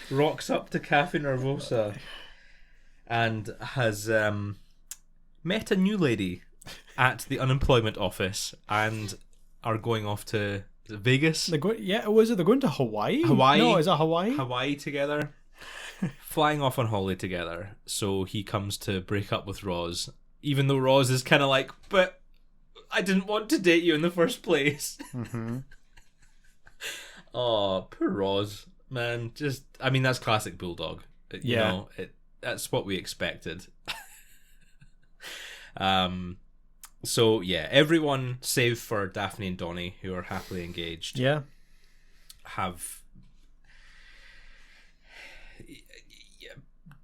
rocks up to Cafe Nervosa and has met a new lady at the unemployment office and are going off to Vegas. They're going to Hawaii? Hawaii? No, is it Hawaii? Hawaii together. Flying off on holiday together. So he comes to break up with Roz, even though Roz is kind of like, but I didn't want to date you in the first place. Oh, poor Roz, man. That's classic Bulldog. That's what we expected. So yeah, everyone save for Daphne and Donnie, who are happily engaged, have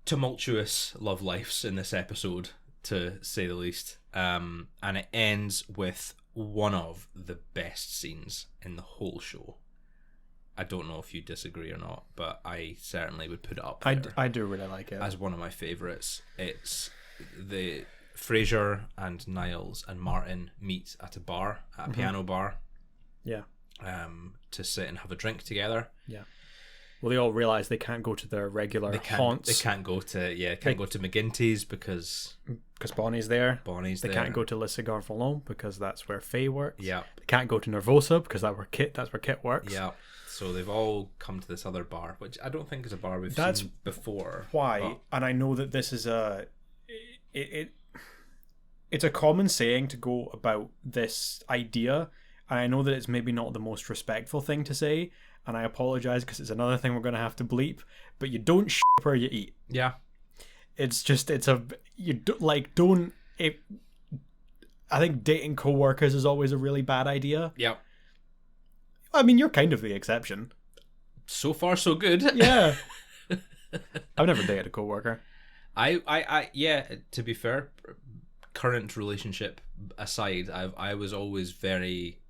tumultuous love lives in this episode, to say the least. And it ends with one of the best scenes in the whole show. I don't know if you disagree or not, but I certainly would put it up there. I do really like it as one of my favourites. It's the Frasier and Niles and Martin meet at a bar, at a piano bar. Yeah. To sit and have a drink together. Yeah. Well, they all realise they can't go to their regular haunts. They can't go to McGinty's because Bonnie's there. They can't go to Le Cigare Volant because that's where Faye works. Yeah. They can't go to Nervosa because that's where Kit works. Yeah. So they've all come to this other bar, which I don't think is a bar we've seen before. Why? And I know that this is it's a common saying to go about this idea, and I know that it's maybe not the most respectful thing to say, and I apologise because it's another thing we're going to have to bleep, but you don't shit where you eat. Yeah. I think dating co-workers is always a really bad idea. Yeah. I mean, you're kind of the exception. So far, so good. Yeah. I've never dated a co-worker. To be fair, current relationship aside, I was always very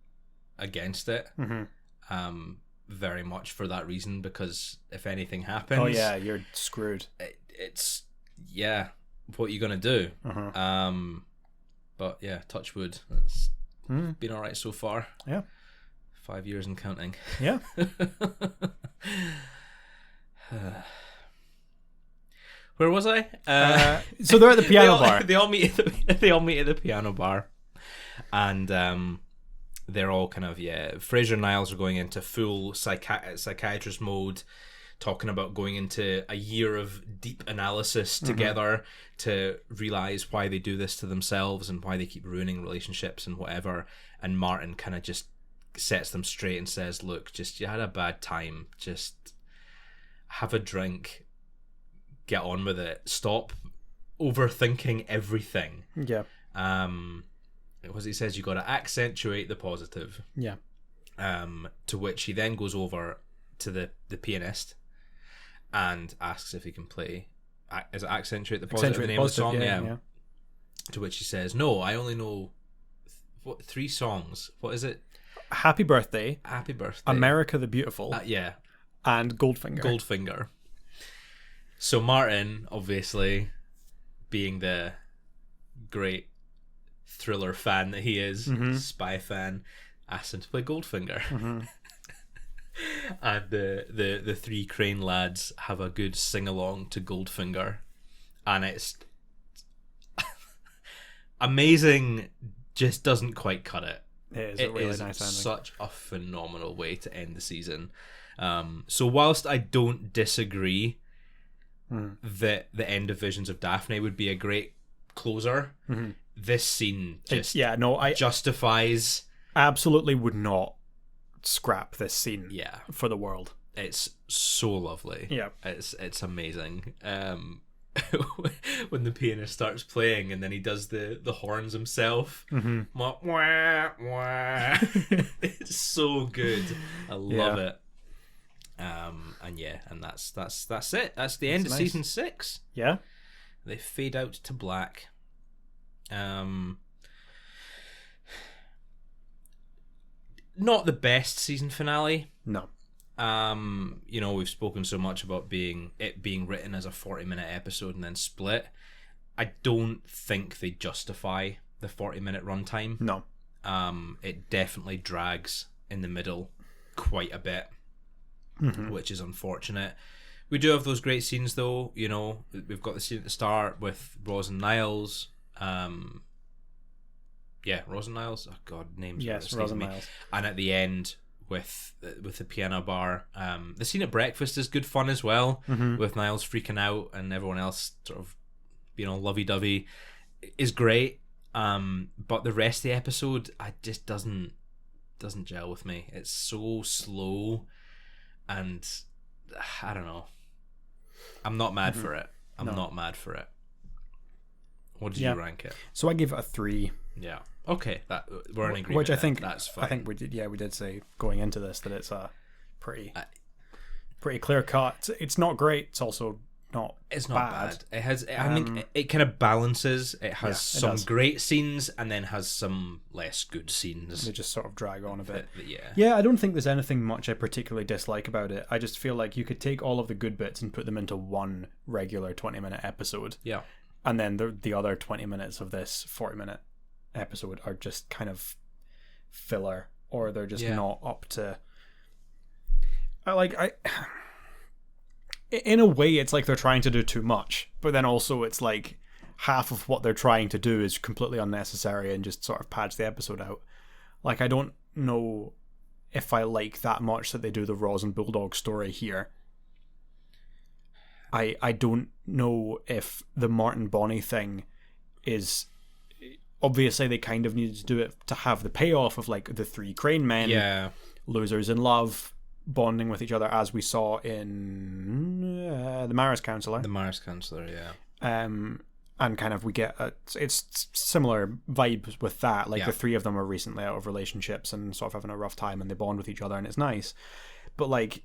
against it. Very much for that reason, because if anything happens, oh yeah, you're screwed. It's what are you gonna do? But yeah, touch wood. It's been all right so far. Yeah. 5 years and counting. Yeah. Where was I? So they're at the piano bar. They all meet at the piano bar, and they're all kind of Frasier and Niles are going into full psychiatrist mode. talking about going into a year of deep analysis together to realize why they do this to themselves and why they keep ruining relationships and whatever. And Martin kind of just sets them straight and says, look, just you had a bad time, just have a drink, get on with it, stop overthinking everything. Yeah. Because he says you got to accentuate the positive. Yeah. To which he then goes over to the pianist and asks if he can play. Is it accentuate the positive? The name of the song, yeah. To which he says, "No, I only know 3 songs. What is it? Happy Birthday, Happy Birthday, America the Beautiful, yeah, and Goldfinger. Goldfinger." So Martin, obviously, being the great thriller fan that he is, spy fan, asks him to play Goldfinger. And the 3 Crane lads have a good sing along to Goldfinger, and it's amazing. Just doesn't quite cut it. It is a really nice ending. Such a phenomenal way to end the season. So whilst I don't disagree that the end of Visions of Daphne would be a great closer, this scene just justifies. Absolutely would not scrap this scene. Yeah, for the world. It's so lovely. Yeah, it's amazing. When the pianist starts playing and then he does the horns himself. Wah, wah, wah. It's so good. I love it. And that's it. That's the end of season 6. Yeah. They fade out to black. Not the best season finale. No. We've spoken so much about it being written as a 40-minute episode and then split. I don't think they justify the 40-minute runtime. No. It definitely drags in the middle quite a bit, which is unfortunate. We do have those great scenes though. We've got the scene at the start with Roz and Niles. Roz and Niles. Oh God, names. Yes, Roz and Niles. And at the end with the piano bar. The scene at breakfast is good fun as well, with Niles freaking out and everyone else sort of, lovey-dovey, is great. But the rest of the episode, I just doesn't gel with me. It's so slow, and I don't know. I'm not mad for it. I'm not mad for it. What did you rank it? So I give it a 3. Yeah. Okay, we're in agreement. Which I think that's fine. I think we did. Yeah, we did say going into this that it's a pretty clear cut. It's not great. It's also not. It's not bad. It has. I mean, it kind of balances. It has some great scenes and then has some less good scenes. They just sort of drag on a bit. Yeah. Yeah, I don't think there's anything much I particularly dislike about it. I just feel like you could take all of the good bits and put them into one regular 20-minute episode. Yeah. And then the other 20 minutes of this 40-minute episode are just kind of filler, or they're just not up to. In a way, it's like they're trying to do too much, but then also it's like half of what they're trying to do is completely unnecessary and just sort of pads the episode out. Like, I don't know if I like that much that they do the Roz and Bulldog story here. I don't know if the Martin Bonnie thing is. Obviously, they kind of needed to do it to have the payoff of like the 3 Crane men, losers in love, bonding with each other, as we saw in the Marriage Counselor. The Marriage Counselor, yeah. And kind of we get it's similar vibes with that. Like the 3 of them are recently out of relationships and sort of having a rough time, and they bond with each other, and it's nice. But like,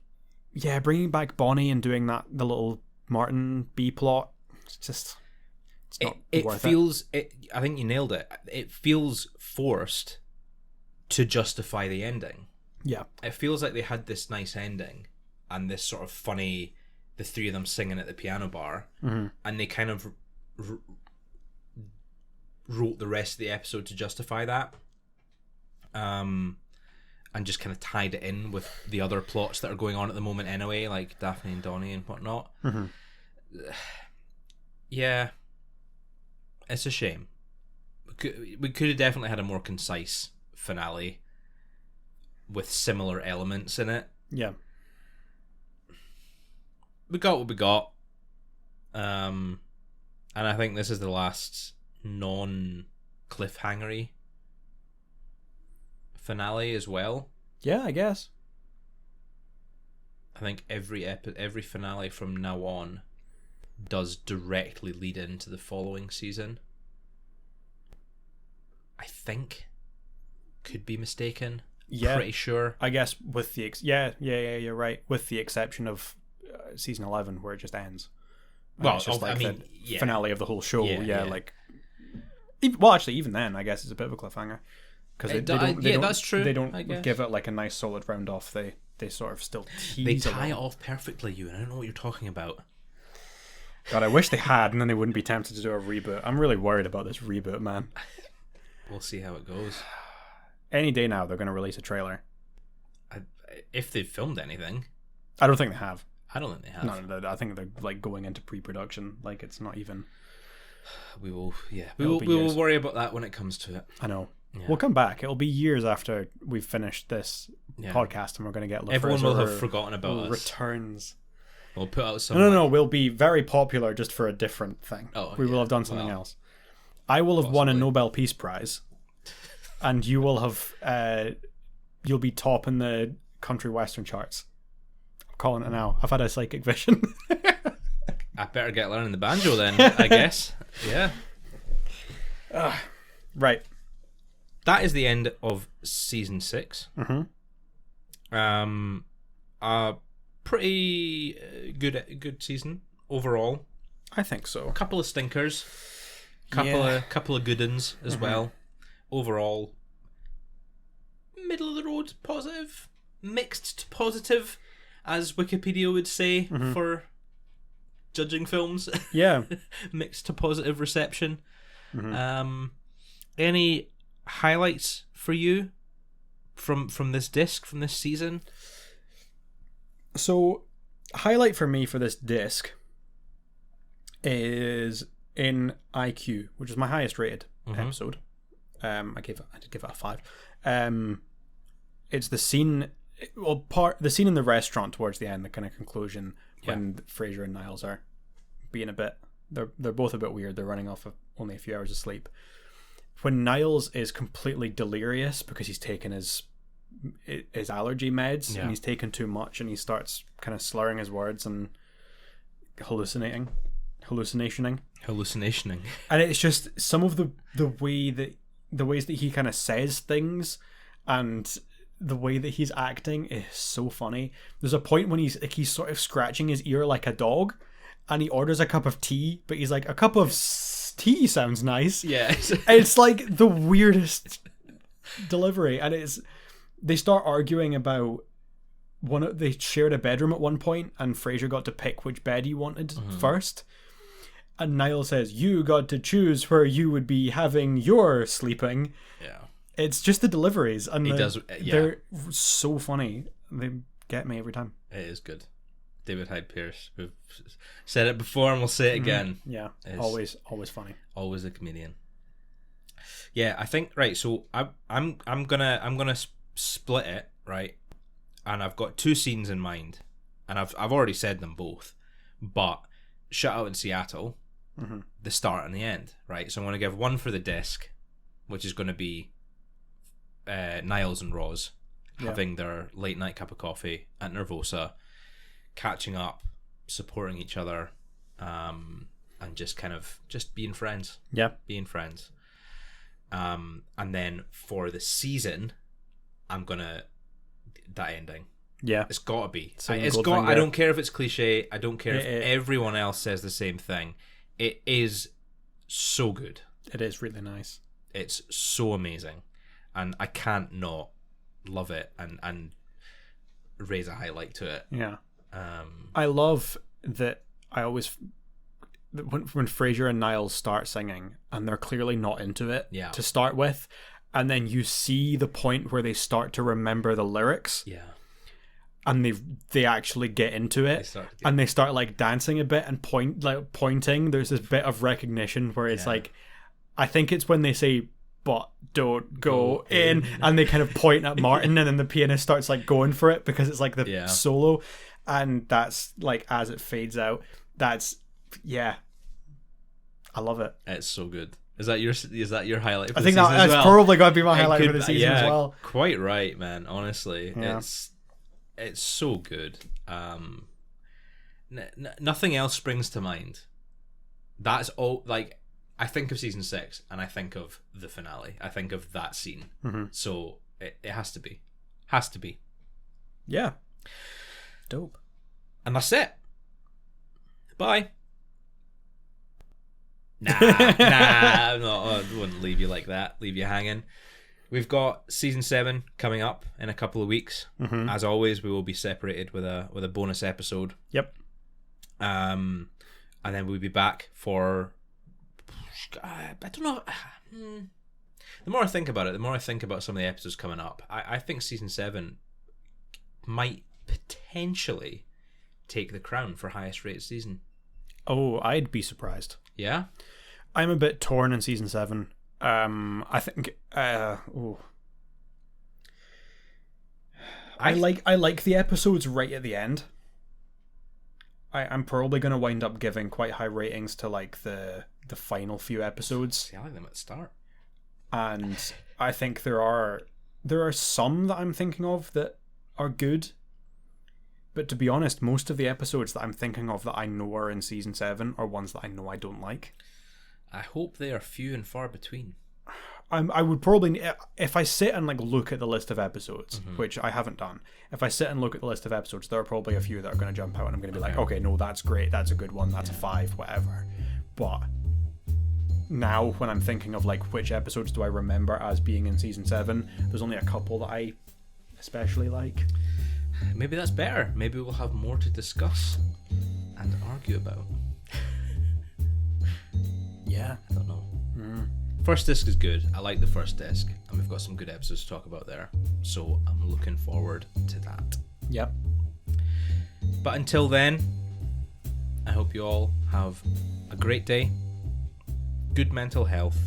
bringing back Bonnie and doing the little Martin B plot, it's just. It feels. I think you nailed it. It feels forced to justify the ending. Yeah. It feels like they had this nice ending and this sort of funny, the 3 of them singing at the piano bar, and they kind of wrote the rest of the episode to justify that, and just kind of tied it in with the other plots that are going on at the moment anyway, like Daphne and Donnie and whatnot. Yeah. It's a shame. We could have definitely had a more concise finale with similar elements in it. Yeah. we got what we got. And I think this is the last non-cliffhangery finale as well. Yeah, I guess. I think every finale from now on does directly lead into the following season. I think. Could be mistaken. Yeah, pretty sure. I guess with the you're right. With the exception of season 11, where it just ends. Well, it's just like the yeah. finale of the whole show. Yeah. Like. Well, actually, even then, I guess it's a bit of a cliffhanger because they don't. That's true. They don't give it like a nice solid round off. They sort of still tease. They tie it off perfectly, and I don't know what you're talking about. God, I wish they had, and then they wouldn't be tempted to do a reboot. I'm really worried about this reboot, man. We'll see how it goes. Any day now, they're going to release a trailer. If they've filmed anything. I don't think they have. I don't think they have. No, I think they're like going into pre-production. Like it's not even. We will worry about that when it comes to it. I know. Yeah. We'll come back. It'll be years after we've finished this podcast, and we're going to get. Everyone will have forgotten about us. Returns. We'll put out some. No. We'll be very popular just for a different thing. We will have done something else. I will have won a Nobel Peace Prize, and you will have. You'll be top in the country western charts. I'm calling it now. I've had a psychic vision. I better get learning the banjo then. I guess. Yeah. Right. That is the end of season 6. Mm-hmm. A pretty good season overall. I think so. A couple of stinkers, couple of good uns as well. Overall, middle of the road, positive, mixed to positive, as Wikipedia would say for judging films. Yeah. Mixed to positive reception. Mm-hmm. Any highlights for you from this disc, from this season? So, highlight for me for this disc is in IQ, which is my highest rated episode. I did give it a 5. It's the scene, the scene in the restaurant towards the end, the kind of conclusion when Frasier and Niles are being a bit. They're both a bit weird. They're running off of only a few hours of sleep. When Niles is completely delirious because he's taken his allergy meds and he's taken too much, and he starts kind of slurring his words and hallucinating, and it's just some of the ways that he kind of says things and the way that he's acting is so funny. There's a point when he's sort of scratching his ear like a dog, and he orders a cup of tea, but he's like, a cup of tea sounds nice. Yeah. It's like the weirdest delivery, and they start arguing about they shared a bedroom at one point, and Frasier got to pick which bed he wanted first, and Niles says, "You got to choose where you would be having your sleeping." Yeah. It's just the deliveries, and they're so funny. They get me every time. It is good. David Hyde Pierce. We've said it before, and we'll say it again. Yeah, always funny. Always a comedian. Yeah, I think right. So I'm gonna split it right, and I've got 2 scenes in mind, and I've already said them both, but Shutout in Seattle, the start and the end, right? So I'm gonna give one for the disc, which is gonna be Niles and Roz having their late night cup of coffee at Nervosa, catching up, supporting each other, and just being friends. Yeah, being friends. And then for the season, I'm gonna that ending. Yeah, it's gotta be. I don't care if it's cliche. I don't care if everyone else says the same thing. It is so good. It is really nice. It's so amazing, and I can't not love it and raise a highlight to it. Yeah. I love that. When Frasier and Niles start singing, and they're clearly not into it to start with, and then you see the point where they start to remember the lyrics, and they actually get into it, and they start like dancing a bit and pointing. There's this bit of recognition where it's like, I think it's when they say "but don't go in," and they kind of point at Martin, and then the pianist starts like going for it because it's like the solo. And that's like, as it fades out, that's, yeah, I love it. It's so good. Is that your highlight for I the think season that's as well? probably going to be my highlight for the season as well. Quite right, man. Honestly, Yeah. it's so good. Nothing else springs to mind. That's all. Like, I think of season 6 and I think of the finale. I think of that scene. Mm-hmm. So it has to be. Yeah. Dope. And that's it. Bye. Nah, I'm not, I wouldn't leave you like that. Leave you hanging. We've got season 7 coming up in a couple of weeks. Mm-hmm. As always, we will be separated with a bonus episode. Yep. And then we'll be back for, I don't know. The more I think about it, the more I think about some of the episodes coming up, I think season 7 might potentially take the crown for highest rated season. Oh, I'd be surprised. Yeah? I'm a bit torn in season 7. I think I like the episodes right at the end. I'm probably going to wind up giving quite high ratings to like the final few episodes. See, I like them at the start. And I think there are some that I'm thinking of that are good. But to be honest, most of the episodes that I'm thinking of that I know are in season 7 are ones that I know I don't like. I hope they are few and far between. I would probably, if I sit and like look at the list of episodes, Mm-hmm. which I haven't done, if I sit and look at the list of episodes, there are probably a few that are going to jump out and I'm going to be like, okay, no, that's great, that's a good one, that's a 5, whatever. But now when I'm thinking of like which episodes do I remember as being in season 7, there's only a couple that I especially like. Maybe that's better. Maybe we'll have more to discuss and argue about. Yeah. I don't know. First disc is good. I like the first disc, and we've got some good episodes to talk about there. So I'm looking forward to that. Yep. But until then, I hope you all have a great day, good mental health,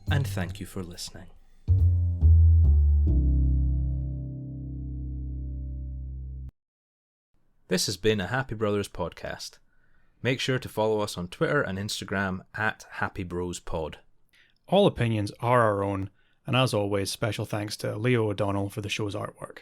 and thank you for listening. This has been a Happy Brothers podcast. Make sure to follow us on Twitter and Instagram at HappyBrosPod. All opinions are our own, and as always, special thanks to Leah O'Donnell for the show's artwork.